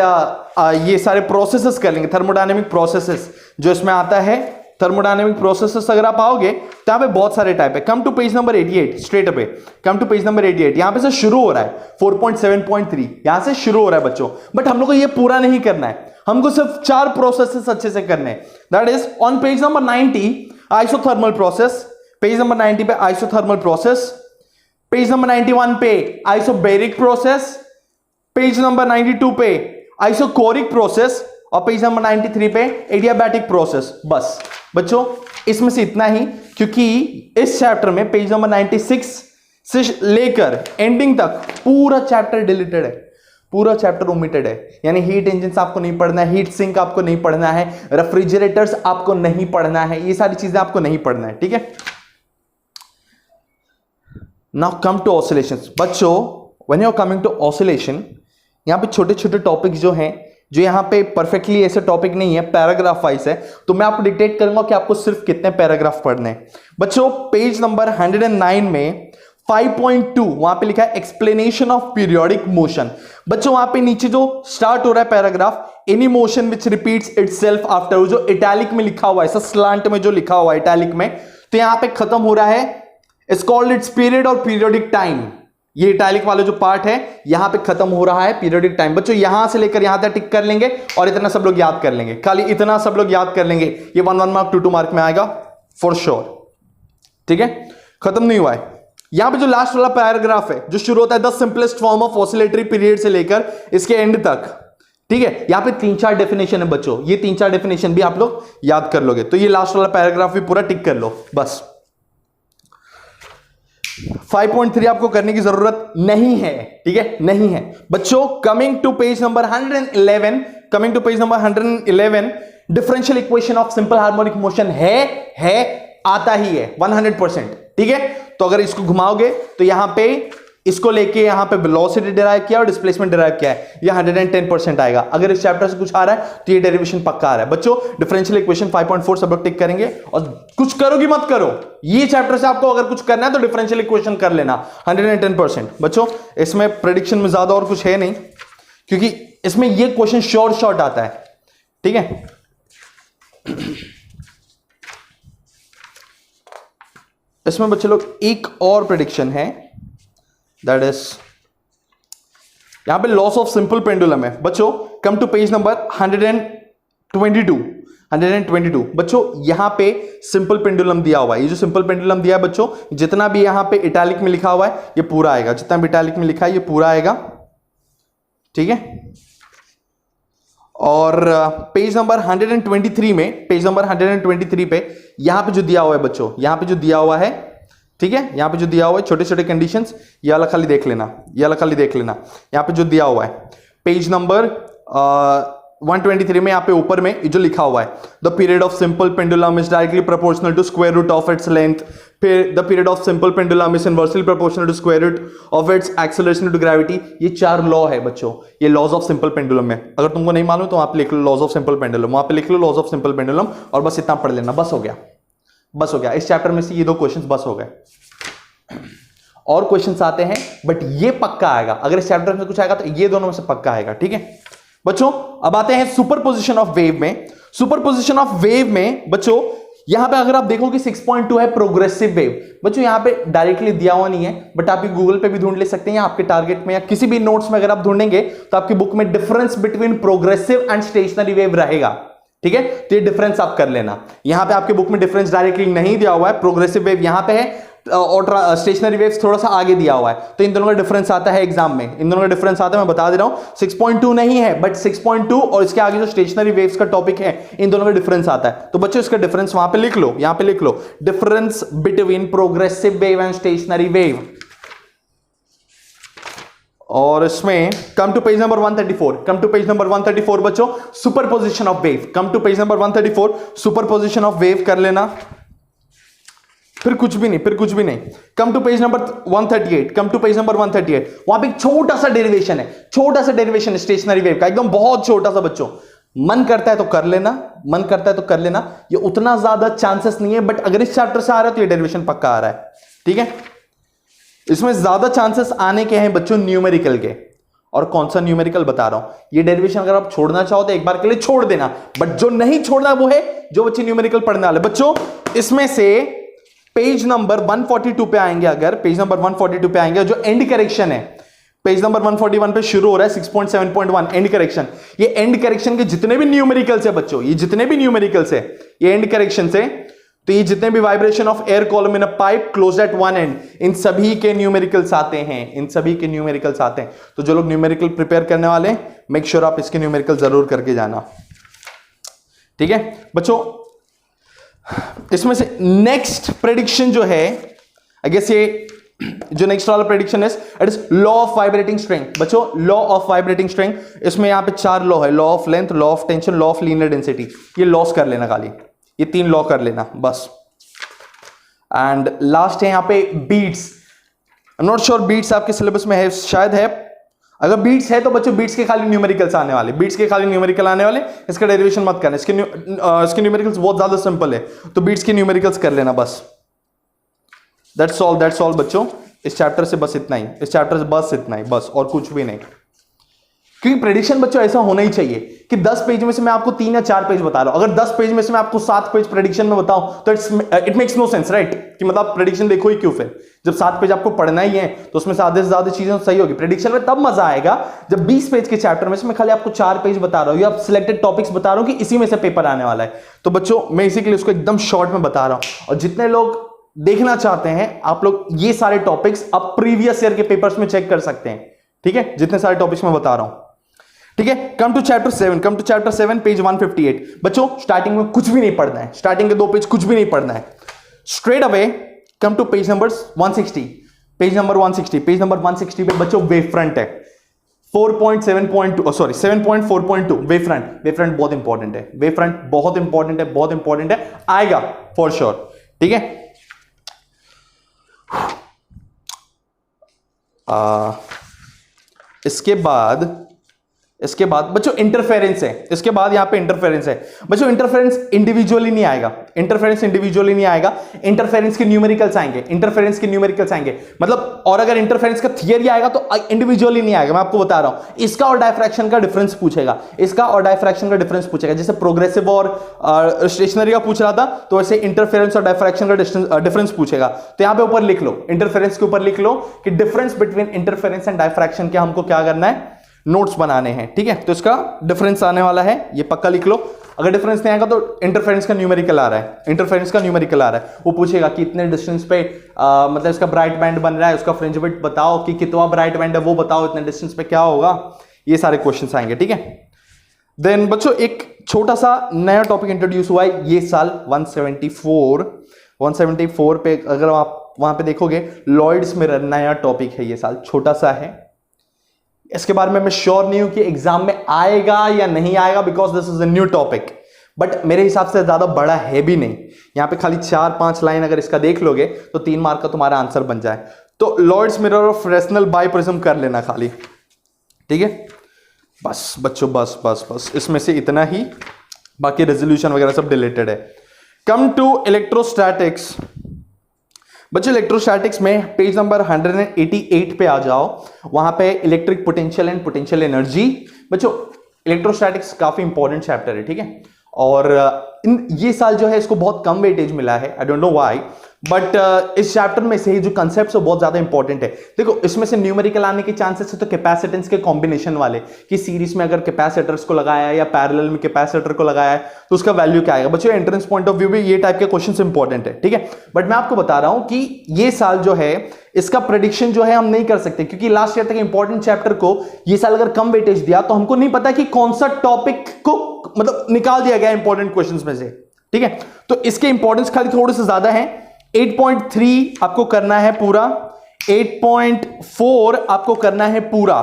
ये सारे प्रोसेसेस कर लेंगे, थर्मोडायनेमिक प्रोसेसेस जो इसमें आता है। थर्मोडायनेमिक प्रोसेसेस अगर आप आओगे तो यहाँ पे बहुत सारे टाइप है। Come to page number 88 straight away, come to page number 88, यहां पे से शुरू हो रहा है 4.7.3, यहां से शुरू हो रहा है बच्चों। बट हम लोग को ये पूरा नहीं करना है, हमको सिर्फ 4 प्रोसेसेस अच्छे से करने हैं। That is on page number 90 isothermal process, page number 90 पे आइसोथर्मल प्रोसेस, पेज नंबर 91 पे आइसोबैरिक प्रोसेस, पेज नंबर 92 पे आइसोकोरिक प्रोसेस और पेज नंबर 93 पे एडियाबैटिक प्रोसेस। बस बच्चों इसमें से इतना ही, क्योंकि इस चैप्टर में पेज नंबर 96 से लेकर एंडिंग तक पूरा चैप्टर डिलीटेड है, पूरा चैप्टर ओमिटेड है। यानी हीट इंजन आपको नहीं पढ़ना है, हीट सिंक आपको नहीं पढ़ना है, रेफ्रिजरेटर्स आपको नहीं पढ़ना है, ये सारी चीजें आपको नहीं पढ़ना है, ठीक है। Now come to oscillations. बच्चों when you are coming to oscillation, यहां पे छोटे छोटे टॉपिक जो हैं, जो यहां पे परफेक्टली ऐसे टॉपिक नहीं है, पैराग्राफ वाइज है, तो मैं आपको डिक्टेट करूंगा कि आपको सिर्फ कितने पैराग्राफ पढ़ने हैं। बच्चों पेज नंबर 109 में 5.2 वहां पे लिखा है एक्सप्लेनेशन ऑफ पीरियोडिक मोशन। बच्चों वहां पे नीचे जो स्टार्ट हो रहा है paragraph, any motion which repeats itself after, जो इटैलिक में लिखा हुआ है, स्लैंट में जो लिखा हुआ है इटैलिक में, तो यहां पे खत्म हो रहा है, इट्स कॉल्ड इट्स पीरियड और पीरियोडिक टाइम। ये इटैलिक वाला जो पार्ट है यहां पे खत्म हो रहा है पीरियोडिक टाइम। बच्चों यहां से लेकर यहां तक टिक कर लेंगे और इतना सब लोग याद कर लेंगे, खाली इतना सब लोग याद कर लेंगे, ये 1 मार्क 2 मार्क में आएगा फॉर श्योर, ठीक है। खत्म नहीं हुआ है, यहां पे जो लास्ट वाला पैराग्राफ है जो शुरू होता है the simplest form of oscillatory period से लेकर इसके एंड तक, ठीक है। यहां पे 3-4 डेफिनेशन है बच्चों, ये 3-4 डेफिनेशन भी आप लोग याद कर लोगे, तो ये लास्ट वाला पैराग्राफ भी पूरा टिक कर लो बस। 5.3 आपको करने की जरूरत नहीं है, ठीक है, नहीं है। बच्चों coming to page number 111, coming to page number 111, differential equation of simple harmonic motion है, आता ही है 100%, ठीक है। तो अगर इसको घुमाओगे तो यहां पे इसको लेके यहां पे वेलोसिटी डिराइव किया और डिस्प्लेसमेंट डिराइव किया है, ये 110% आएगा। अगर इस चैप्टर से कुछ आ रहा है तो ये डेरिवेशन पक्का आ रहा है। बच्चों डिफरेंशियल इक्वेशन 5.4 सब लोग टिक करेंगे, और कुछ करोगी मत करो, ये चैप्टर से आपको अगर कुछ करना है तो डिफरेंशियल इक्वेशन कर लेना 110%। बच्चों इसमें प्रेडिक्शन में ज्यादा और कुछ है नहीं, क्योंकि इसमें ये क्वेश्चन शॉर्ट आता है, ठीक है। इसमें बच्चे लोग एक और प्रेडिक्शन है, दैट इज यहां पे लॉस ऑफ सिंपल पेंडुलम है। बच्चों कम टू पेज नंबर 122। बच्चों यहां पे सिंपल पेंडुलम दिया हुआ है, ये जो सिंपल पेंडुलम दिया है बच्चों, जितना भी यहां पे इटैलिक में लिखा हुआ है ये पूरा आएगा, जितना भी इटैलिक में लिखा है ये पूरा आएगा, ठीक है। और पेज नंबर 123 में, पेज नंबर 123 पे यहां पे जो दिया हुआ है बच्चों, यहां पे जो दिया हुआ है, ठीक है, यहां पे जो दिया हुआ है छोटे छोटे कंडीशंस, ये वाला खाली देख लेना, ये वाला खाली देख लेना। यहां पे जो दिया हुआ है पेज नंबर 123 में, यहां पे ऊपर में जो लिखा हुआ है, the period of simple pendulum is directly proportional to square root of its length, the period of simple pendulum is inversely proportional to square root of its acceleration to gravity. ये 4 लॉ है बच्चों, ये laws of simple pendulum में। अगर तुमको नहीं मालूम तो वहां पे लिख लो लॉज ऑफ सिंपल पेंडुलम, वहां पे लिख लो लॉज ऑफ सिंपल पेंडुलम, और बस इतना पढ़ लेना, बस हो गया, बस हो गया। इस चैप्टर में से ये 2 क्वेश्चंस बस हो गए। और क्वेश्चंस आते हैं बट ये पक्का आएगा, अगर इस चैप्टर में कुछ आएगा तो ये दोनों में से पक्का आएगा, ठीक है बच्चों। अब आते हैं सुपरपोजिशन ऑफ वेव में। सुपरपोजिशन ऑफ वेव में बच्चों यहां पे अगर आप देखोगे 6.2 है प्रोग्रेसिव वेव। बच्चों यहां पे डायरेक्टली दिया हुआ नहीं है, बट आप गूगल पे भी ढूंढ ले सकते हैं, या आपके टारगेट में या किसी भी नोट्स में अगर आप ढूंढेंगे तो आपकी बुक में difference between progressive and stationary wave रहेगा, ठीक है। तो ये डिफरेंस आप कर लेना। यहां पे आपके बुक में डिफरेंस डायरेक्टली नहीं दिया हुआ है, प्रोग्रेसिव वेव यहां पे है और स्टेशनरी वेव्स थोड़ा सा आगे दिया हुआ है, तो इन दोनों का डिफरेंस आता है एग्जाम में, इन दोनों का डिफरेंस आता है, मैं बता दे रहा हूं। 6.2 नहीं है बट 6.2 और इसके आगे जो स्टेशनरी वेव्स का टॉपिक है इन दोनों का डिफरेंस आता है। तो बच्चों इसका डिफरेंस वहां पे लिख लो, यहां पे लिख लो, difference between progressive wave and stationary wave. और इसमें come to page number 134, come to page number 134 बच्चों, superposition of wave. Come to page number 134, superposition of wave कर लेना, फिर कुछ भी नहीं, फिर कुछ भी नहीं। Come to page number 138, come to page number 138, वहां पे एक छोटा सा डेरिवेशन है, छोटा सा डेरिवेशन है स्टेशनरी वेव का, एकदम बहुत छोटा सा बच्चों। मन करता है तो कर लेना, मन करता है तो कर लेना, ये उतना ज्यादा चांसेस नहीं है, बट अगर इस चैप्टर से आ रहा है तो ये डेरिवेशन पक्का आ रहा है, ठीक है। इसमें ज्यादा चांसेस आने के हैं बच्चों न्यूमेरिकल के, और कौन सा न्यूमेरिकल बता रहा हूं। ये डेरिवेशन अगर आप छोड़ना चाहो तो एक बार के लिए छोड़ देना, बट जो नहीं छोड़ना वो है जो बच्चे न्यूमेरिकल पढ़ने वाले। बच्चों इसमें से पेज नंबर 142 पे आएंगे, अगर पेज नंबर 142 पे आएंगे, जो एंड करेक्शन है, पेज नंबर 141 पे शुरू हो रहा है 6.7.1 एंड करेक्शन। ये एंड करेक्शन के जितने भी न्यूमेरिकल्स है बच्चों, ये जितने भी न्यूमेरिकल्स है ये एंड करेक्शन से, तो ये जितने भी vibration of air column in a pipe closed at one end, इन सभी के न्यूमेरिकल्स आते हैं, इन सभी के न्यूमेरिकल्स आते हैं। तो जो लोग न्यूमेरिकल प्रिपेयर करने वाले हैं, मेक श्योर आप इसके न्यूमेरिकल जरूर करके जाना, ठीक है बच्चों। इसमें से नेक्स्ट प्रेडिक्शन जो है, आई गेस ये जो नेक्स्ट वाला प्रेडिक्शन है, it is law of vibrating string. बच्चों लॉ ऑफ वाइब्रेटिंग स्ट्रिंग, इसमें यहां पे 4 लॉ है, law of length, law of tension, law of linear density. ये लॉस कर लेना खाली, ये 3 लॉ कर लेना बस। एंड लास्ट है यहां पे beats. I am not sure beats आपके सिलेबस में है, शायद है। अगर बीट्स है तो बच्चों बीट्स के खाली न्यूमेरिकल्स आने वाले, बीट्स के खाली न्यूमेरिकल आने वाले, इसका डेरिवेशन मत करना। इसके न्यूमेरिकल्स बहुत ज्यादा सिंपल है, तो बीट्स के न्यूमेरिकल्स कर लेना बस। दैट्स ऑल बच्चों, इस चैप्टर से बस इतना ही, इस चैप्टर से बस इतना ही, बस और कुछ भी नहीं। क्योंकि प्रेडिक्शन बच्चों ऐसा होना ही चाहिए कि 10 पेज में से मैं आपको 3 या 4 पेज बता रहा हूं। अगर 10 पेज में से मैं आपको 7 पेज प्रेडिक्शन में बताऊं तो it makes no sense, right? कि मतलब प्रेडिक्शन देखो ही क्यों फिर, जब 7 पेज आपको पढ़ना ही है तो उसमें से आधे से ज्यादा चीजें सही होगी। प्रेडिक्शन में तब मजा आएगा जब 20 पेज के चैप्टर में से मैं खाली आपको 4 पेज बता रहा हूं या सिलेक्टेड टॉपिक्स बता रहा हूं कि इसी में से पेपर आने वाला है। तो बच्चों मैं इसी के लिए उसको एकदम शॉर्ट में बता रहा हूं। और जितने लोग देखना चाहते हैं, आप लोग ये सारे टॉपिक्स अब प्रीवियस ईयर के पेपर्स में चेक कर सकते हैं, ठीक है? जितने सारे टॉपिक्स मैं बता रहा हूं, ठीक है? Come to chapter 7, page 158। बच्चों स्टार्टिंग में कुछ भी नहीं पढ़ना है, स्टार्टिंग के 2 पेज कुछ भी नहीं पढ़ना है। Straight away come to page number 160। Page number 160 पे बच्चों वेव फ्रंट है, 7.4.2 वेव फ्रंट बहुत इंपॉर्टेंट है, वेव फ्रंट बहुत इंपॉर्टेंट है, आएगा फॉर श्योर, ठीक है? इसके बाद बच्चों इंटरफेरेंस है। इसके बाद यहां पे इंटरफेरेंस है बच्चों। इंटरफेरेंस इंडिविजुअली नहीं आएगा, इंटरफेरेंस के न्यूमेरिकल्स आएंगे, मतलब। और अगर इंटरफेरेंस का थियरी आएगा तो इंडिविजुअली नहीं आएगा, मैं आपको बता रहा हूं। इसका और डायफ्रैक्शन का डिफरेंस पूछेगा, जैसे प्रोग्रेसिव और स्टेशनरी का पूछ रहा था, तो वैसे इंटरफेरेंस और डायफ्रैक्शन का डिफरेंस पूछेगा। तो यहां पे ऊपर लिख लो, इंटरफेरेंस के ऊपर लिख लो कि difference between interference and diffraction के हमको क्या करना है, नोट्स बनाने हैं, ठीक है? तो इसका डिफरेंस आने वाला है, ये पक्का लिख लो। अगर डिफरेंस नहीं आएगा तो इंटरफेरेंस का न्यूमेरिकल आ रहा है, वो पूछेगा कि इतने डिस्टेंस पे मतलब इसका ब्राइट बैंड बन रहा है, उसका फ्रिंज विड्थ बताओ कि कितना ब्राइट बैंड है, वो बताओ, इतने डिस्टेंस पे क्या होगा, ये सारे क्वेश्चंस आएंगे, ठीक है? देन बच्चों एक छोटा सा नया टॉपिक इंट्रोड्यूस हुआ है ये साल, 174 पे अगर आप वहां पे देखोगे, लॉयड्स मिरर नया टॉपिक है ये साल, छोटा सा है। इसके बारे में मैं श्योर नहीं हूं कि एग्जाम में आएगा या नहीं आएगा, because this is a new topic, but मेरे हिसाब से ज्यादा बड़ा है भी नहीं। यहां पे खाली 4-5 लाइन अगर इसका देख लोगे तो 3 मार्क का तुम्हारा आंसर बन जाए। तो Lloyd's mirror of Fresnel biprism कर लेना खाली, ठीक है? बस बच्चों, बस इसमें से इतना ही, बाकी रेजोल्यूशन वगैरह सब डिलीटेड है। Come to electrostatics. बच्चों इलेक्ट्रोस्टैटिक्स में पेज नंबर 188 पे आ जाओ, वहां पे electric potential and potential energy. बच्चों इलेक्ट्रोस्टैटिक्स काफी इंपॉर्टेंट चैप्टर है, ठीक है? और ये साल जो है इसको बहुत कम वेटेज मिला है, I don't know why, but इस चैप्टर में से ही जो कंसेप्ट्स है बहुत ज्यादा इंपॉर्टेंट है। देखो इसमें से न्यूमेरिकल आने के चांसेस है तो कैपेसिटेंस के कॉम्बिनेशन वाले, कि सीरीज में अगर कैपेसिटर्स को लगाया है या पैरेलल में कैपेसिटर को लगाया है तो उसका वैल्यू क्या आएगा। बच्चों एंट्रेंस पॉइंट ऑफ व्यू भी ये टाइप के क्वेश्चंस इंपॉर्टेंट है, ठीक है? बट मैं आपको बता रहा हूं कि ये साल जो है इसका प्रेडिक्शन जो है हम नहीं कर सकते, क्योंकि लास्ट ईयर तक इंपॉर्टेंट चैप्टर को ये साल अगर कम वेटेज दिया तो हमको नहीं पता कि कौन सा टॉपिक को मतलब निकाल दिया गया इंपॉर्टेंट क्वेश्चंस में से, ठीक है? तो इसके इंपॉर्टेंस खाली थोड़े से ज्यादा है। 8.3 आपको करना है पूरा, 8.4 आपको करना है पूरा,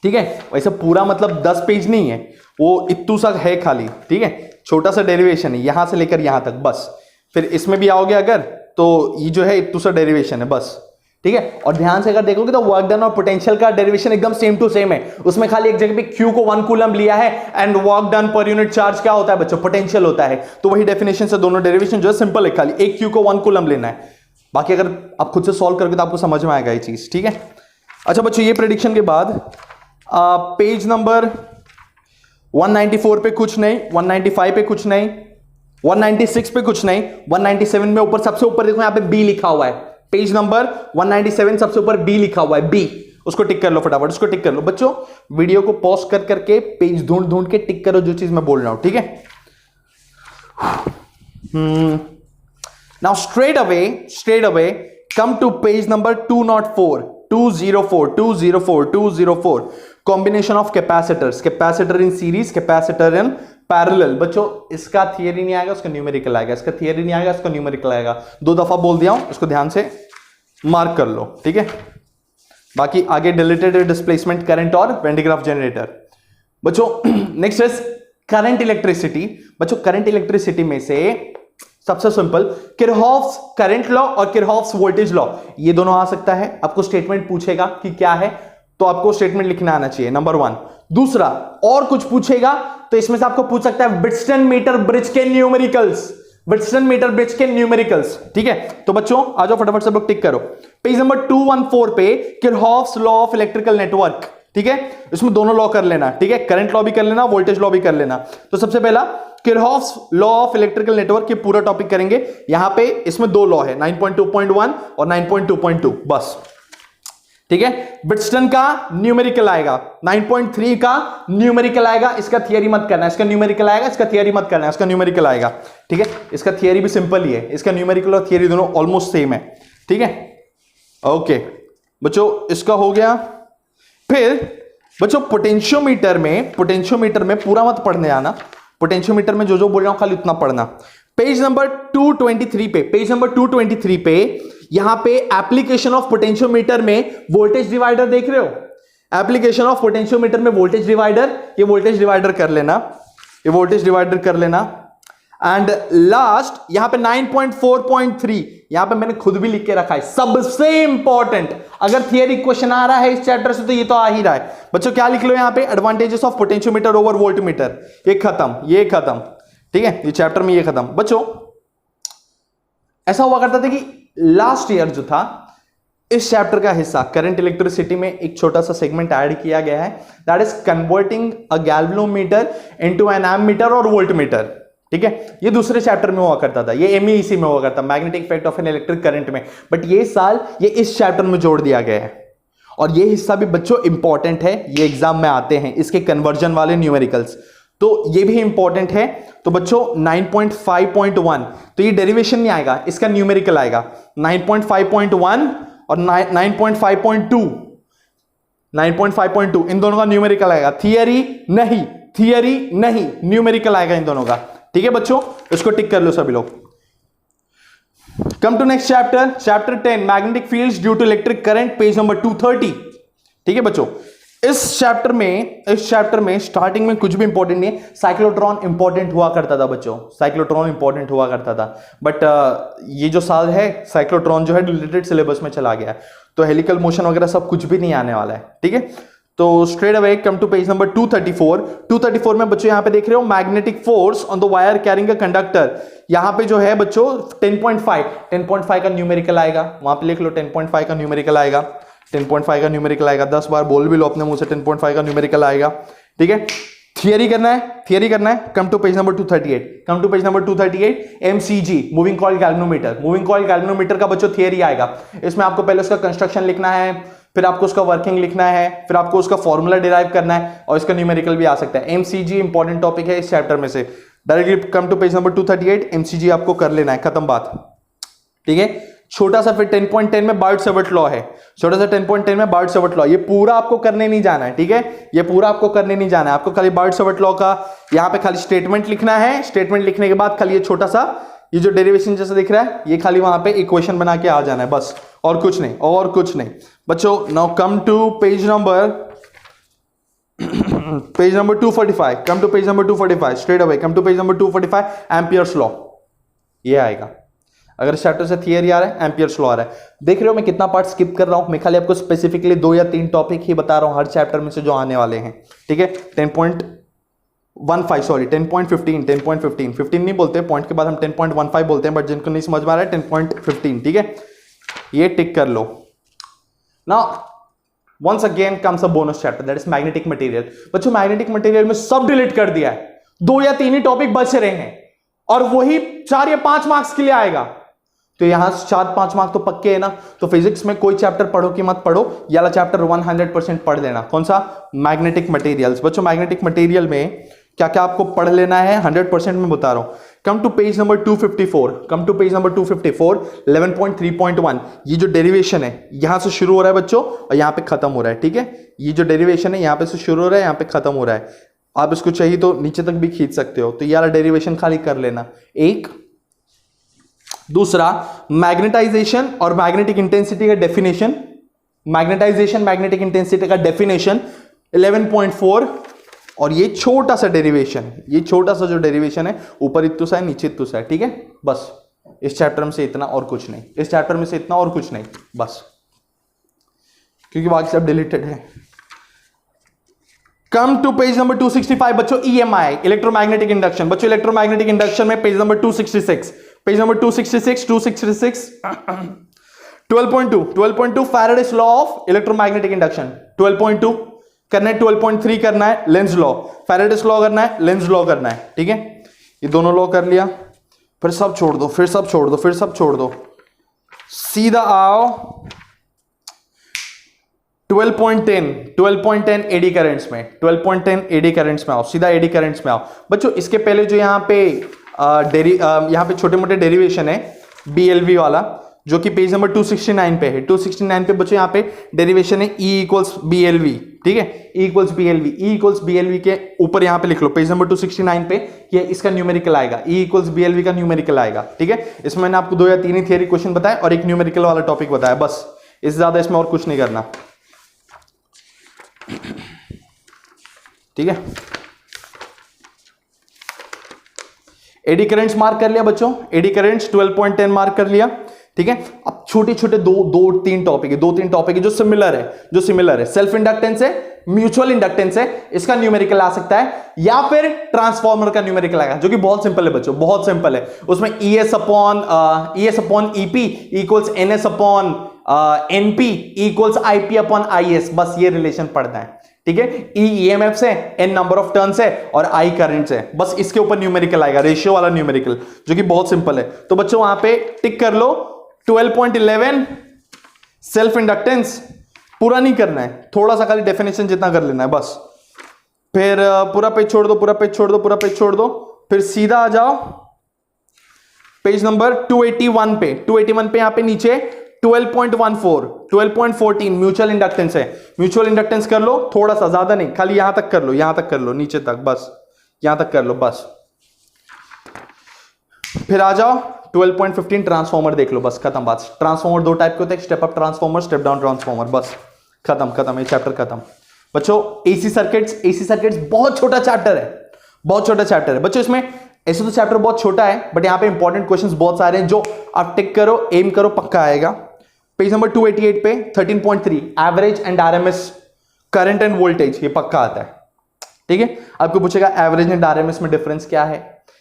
ठीक है? वैसे पूरा मतलब 10 पेज नहीं है, वो इत्तू सा है खाली, ठीक है? छोटा सा डेरिवेशन है यहां से लेकर यहां तक बस। फिर इसमें भी आओगे अगर तो ये जो है इत्तू सा डेरिवेशन है बस, ठीक है? और ध्यान से अगर देखोगे तो वर्क डन और पोटेंशियल का डेरिवेशन एकदम सेम टू सेम है। उसमें खाली एक जगह पे Q को 1 कूलम लिया है and work done per unit charge क्या होता है बच्चों, पोटेंशियल होता है। तो वही डेफिनेशन से दोनों डेरिवेशन जो है सिंपल है, खाली एक Q को 1 कूलम लेना है। बाकी अगर आप खुद से सॉल्व करोगे तो आपको समझ में आएगा ये चीज, ठीक है? अच्छा बच्चों ये प्रेडिक्शन के बाद पेज नंबर 194 पे कुछ नहीं, 195 पे कुछ नहीं, 196 पे कुछ नहीं, 197 में ऊपर सबसे ऊपर देखो यहाँ पे बी लिखा हुआ है, पेज नंबर 197 सबसे ऊपर बी लिखा हुआ है, बी, उसको टिक कर लो फटाफट, उसको टिक कर लो बच्चों। वीडियो को पॉज कर करके पेज ढूंढ ढूंढ के टिक करो जो चीज मैं बोल रहा हूं, ठीक है। Now straight away come to page number 204 combination of capacitors, capacitor in series, capacitor in parallel. बच्चों इसका थियरी नहीं आएगा, उसका न्यूमेरिकल आएगा, इसका थियरी नहीं आएगा, इसका न्यूमेरिकल आएगा। 2 दफा बोल दिया हूं, इसको ध्यान से मार्क कर लो, ठीक है। बाकी आगे डिलीटेड डिस्प्लेसमेंट करंट और वेंडिग्राफ जनरेटर। बच्चों नेक्स्ट इज करंट इलेक्ट्रिसिटी। बच्चों करंट इलेक्ट्रिसिटी में से सबसे सिंपल किरचॉफ्स करंट लॉ और किरचॉफ्स वोल्टेज लॉ, ये दोनों आ सकता है। आपको स्टेटमेंट पूछेगा कि क्या है तो आपको स्टेटमेंट लिखना आना चाहिए, नंबर 1। दूसरा, और कुछ पूछेगा तो इसमें से आपको पूछ सकता है व्हिटस्टन मीटर ब्रिज के न्यूमेरिकल्स, व्हिटस्टन मीटर ब्रिज के न्यूमेरिकल्स, ठीक है। तो बच्चों आ जाओ फटाफट सब लोग टिक करो। पेज नंबर 214 पे Kirchhoff's law of electrical network, ठीक है। इसमें दोनों लॉ कर लेना, ठीक है, करंट लॉ भी कर लेना, वोल्टेज लॉ भी कर लेना। तो सबसे पहला Kirchhoff's law of electrical network, ये पूरा टॉपिक करेंगे। यहां पे इसमें 2 लॉ है, 9.2.1 और 9.2.2, बस, ठीक है। व्हिटस्टन का न्यूमेरिकल आएगा, 9.3 का न्यूमेरिकल आएगा, इसका थियरी मत करना, इसका न्यूमेरिकल आएगा, इसका थियरी मत करना, इसका न्यूमेरिकल आएगा, ठीक है। इसका थियरी भी सिंपल ही है, इसका न्यूमेरिकल और थियरी दोनों ऑलमोस्ट सेम है, ठीक है। ओके बच्चों इसका हो गया। फिर बच्चों पोटेंशियोमीटर में पूरा मत पढ़ने आना, पोटेंशियोमीटर में जो बोल रहा हूं खाली उतना पढ़ना। पेज नंबर 223 पे यहां पे एप्लीकेशन ऑफ पोटेंशियोमीटर में वोल्टेज डिवाइडर देख रहे हो, एप्लीकेशन ऑफ पोटेंशियोमीटर में वोल्टेज डिवाइडर, ये वोल्टेज डिवाइडर कर लेना, ये वोल्टेज डिवाइडर कर लेना। एंड लास्ट यहां पे 9.4.3, यहां पे मैंने खुद भी लिख के रखा है, सबसे इंपॉर्टेंट। अगर थियरी क्वेश्चन आ रहा है इस चैप्टर से तो ये तो आ ही रहा है बच्चों। क्या लिख लो यहां पे, advantages of potentiometer over voltmeter, ये खत्म, ठीक है, ये चैप्टर में ये खत्म। बच्चों ऐसा हुआ करता था कि लास्ट ईयर जो था इस चैप्टर का हिस्सा करंट इलेक्ट्रिसिटी में एक छोटा सा सेगमेंट ऐड किया गया है, that is converting a galvanometer into an ammeter और वोल्टमीटर, ठीक है। ये दूसरे चैप्टर में हुआ करता था, ये एमईसी में हुआ करता, magnetic effect of an electric current में, बट ये साल ये इस चैप्टर में जोड़ दिया गया है। और ये हिस्सा भी बच्चों इंपॉर्टेंट है, ये एग्जाम में आते हैं, इसके कन्वर्जन वाले न्यूमेरिकल्स, तो ये भी इंपॉर्टेंट है। तो बच्चों 9.5.1 तो ये डेरिवेशन नहीं आएगा, इसका न्यूमेरिकल आएगा। 9.5.1 और 9.5.2 इन दोनों का न्यूमेरिकल आएगा, थियरी नहीं, न्यूमेरिकल आएगा इन दोनों का, ठीक है बच्चों। इसको टिक कर लो सभी लोग। Come to next chapter 10 magnetic fields due to electric current, page number 230, ठीक है बच्चों। इस चैप्टर में स्टार्टिंग में कुछ भी इंपॉर्टेंट नहीं है, साइक्लोट्रॉन इंपॉर्टेंट हुआ करता था बच्चों, साइक्लोट्रॉन इंपॉर्टेंट हुआ करता था, बट ये जो साल है साइक्लोट्रॉन जो है रिलेटेड सिलेबस में चला गया है, तो हेलिकल मोशन वगैरह सब कुछ भी नहीं आने वाला है, ठीक है। तो straight away come to page number 234 में बच्चों यहां पे देख रहे हो magnetic force on the wire carrying a conductor, यहां पे जो है बच्चों 10.5 का न्यूमेरिकल आएगा, वहां पे लिख लो 10.5 का न्यूमेरिकल आएगा, 10.5 का न्यूमेरिकल आएगा, 10 बार बोल भी लो अपने मुंह से 10.5 का न्यूमेरिकल आएगा, ठीक है। थियरी करना है, come to page number 238 MCG moving coil galvanometer का बच्चों थियरी आएगा। इसमें आपको पहले उसका कंस्ट्रक्शन लिखना है, फिर आपको उसका वर्किंग लिखना है, फिर आपको उसका फॉर्मूला डिराइव करना है, और इसका न्यूमेरिकल भी आ सकता है। एमसीजी इंपॉर्टेंट टॉपिक है इस चैप्टर में से। Directly come to page number 238 MCG आपको कर लेना है, खत्म बात, ठीक है। छोटा सा फिर 10.10 में बार्ट-सावर्ट लॉ है, छोटा सा 10.10 में बार्ट-सावर्ट लॉ, ये पूरा आपको करने नहीं जाना है, ठीक है, ये पूरा आपको करने नहीं जाना है, आपको खाली बार्ट-सावर्ट लॉ का यहाँ पे खाली स्टेटमेंट लिखना है, स्टेटमेंट लिखने के बाद खाली ये छोटा सा ये जो डेरिवेशन जैसा दिख रहा है ये खाली वहां पे इक्वेशन बना के आ जाना है, बस, और कुछ नहीं बच्चों। Now come to page number 245, come to page number 245 straight away, come to page number 245 Ampere's law, ये आएगा। अगर इस चैप्टर से थियरी आ रहा है, एम्पियर्स लॉ आ रहा है, देख रहे हो मैं कितना पार्ट स्किप कर रहा हूं, मैं खाली आपको स्पेसिफिकली 2 या 3 टॉपिक ही बता रहा हूं हर चैप्टर में से जो आने वाले हैं, ठीक है। 10.15 नहीं बोलते, पॉइंट के बाद हम 10.15 बोलते हैं, बट जिनको नहीं समझ में आ रहा है 10.15, ठीक है, ये टिक कर लो। Now once again comes a bonus chapter, that is magnetic material. बच्चों मैग्नेटिक मटेरियल में सब डिलीट कर दिया है, 2 या 3 ही टॉपिक बच रहे हैं, और वही 4 या 5 मार्क्स के लिए आएगा, तो यहां 4-5 मार्क तो पक्के है ना। तो फिजिक्स में कोई चैप्टर पढ़ो कि मत पढ़ो, ये वाला चैप्टर 100% पढ़ लेना। कौन सा? Magnetic materials. बच्चों मैग्नेटिक मटेरियल में क्या क्या आपको पढ़ लेना है 100% में बता रहा हूं। Come to page number 254, come to page number 254, 11.3.1। ये जो डेरिवेशन है यहां से शुरू हो रहा है बच्चों और यहां पे खत्म हो रहा है, ठीक है। ये जो डेरिवेशन है यहां पे से शुरू हो रहा है, यहां पे खत्म हो रहा है। आप इसको चाहिए तो नीचे तक भी खींच सकते हो। तो ये वाला डेरिवेशन खाली कर लेना। एक दूसरा, मैग्नेटाइजेशन और मैग्नेटिक इंटेंसिटी का डेफिनेशन, मैग्नेटाइजेशन मैग्नेटिक इंटेंसिटी का डेफिनेशन 11.4। और ये छोटा सा डेरिवेशन, ये छोटा सा जो डेरिवेशन है ऊपर इतना सा है नीचे इतना सा है, ठीक है। बस इस चैप्टर में से इतना और कुछ नहीं, इस चैप्टर में से इतना और कुछ नहीं, बस, क्योंकि बाकी सब डिलीटेड है। कम टू पेज नंबर 265 बच्चों, EMI इलेक्ट्रोमैग्नेटिक इंडक्शन। बच्चों इलेक्ट्रोमैग्नेटिक इंडक्शन में page number 266, page number 266 12.2 Faraday's law of electromagnetic induction. 12.2 करना है, 12.3 करना है लेंज लॉ, फैराडेस लॉ करना है, लेंज लॉ करना है, ठीक है। ये दोनों लॉ कर लिया, फिर सब छोड़ दो, फिर सब छोड़ दो, फिर सब छोड़ दो, सीधा आओ 12.10 एडी करंट्स में, 12.10 एडी करंट्स में आओ, सीधा एडी करंट्स में आओ। बच्चों इसके पहले जो यहाँ पे यहाँ पे छोटे मोटे डेरिवेशन है BLV वाला, जो कि पेज नंबर 269 पे है। 269 पे बच्चों यहाँ पे डेरिवेशन है E इक्वल्स BLV, ठीक है। E इक्वल्स BLV के ऊपर यहाँ पे लिख लो पेज नंबर 269 पे, ये इसका न्यूमेरिकल आएगा, E इक्वल्स BLV का न्यूमेरिकल आएगा, ठीक है। इसमें मैंने आपको 2 या 3 ही थियरी क्वेश्चन बताया और एक न्यूमेरिकल वाला टॉपिक बताया, बस, इससे ज्यादा इसमें और कुछ नहीं करना, ठीक है। एडी करंट्स मार्क कर लिया बच्चों, एडी करंट्स 12.10 मार्क कर लिया, ठीक है। अब छोटे छोटे दो तीन टॉपिक है जो सिमिलर है, सेल्फ इंडक्टेंस है, म्यूचुअल इंडक्टेंस है, इसका न्यूमेरिकल आ सकता है, या फिर ट्रांसफार्मर का न्यूमेरिकल आएगा, जो कि बहुत सिंपल है बच्चों, बहुत सिंपल है। उसमें ES upon EP equals NS upon NP equals IP upon IS, बस ये रिलेशन पढ़ना है, ठीक है। E EMF से, N नंबर ऑफ टर्न्स है और I करंट है, बस इसके ऊपर न्यूमेरिकल आएगा, रेशियो वाला न्यूमेरिकल, जो कि बहुत सिंपल है। तो बच्चों वहां पे टिक कर लो 12.11 सेल्फ इंडक्टेंस, पूरा नहीं करना है, थोड़ा सा खाली डेफिनेशन जितना कर लेना है बस। फिर पूरा पेज छोड़ दो, फिर सीधा आ जाओ पेज नंबर 281 पे। 281 पे यहां पे नीचे 12.14 म्यूचुअल इंडक्टेंस है, म्यूचुअल इंडक्टेंस कर लो, थोड़ा सा, ज्यादा नहीं, खाली यहां तक कर लो, नीचे तक, बस यहां तक कर लो, बस। फिर आ जाओ 12.15 ट्रांसफॉर्मर देख लो, बस खत्म बात। ट्रांसफॉर्मर 2 टाइप के होते हैं, step up transformer, step down transformer, बस खत्म, ये चैप्टर खत्म। बच्चों AC सर्किट्स बहुत छोटा चैप्टर है बच्चों। इसमें ऐसे तो चैप्टर बहुत छोटा है, बट यहां पे इंपॉर्टेंट क्वेश्चंस बहुत सारे हैं, जो आप टिक करो, एम करो, पक्का आएगा। पेज नंबर 288 पे 13.3 average and RMS current end voltage, ये पक्का आता है, ठीक है। आपको पूछेगा एवरेज एंड RMS में डिफरेंस क्या है,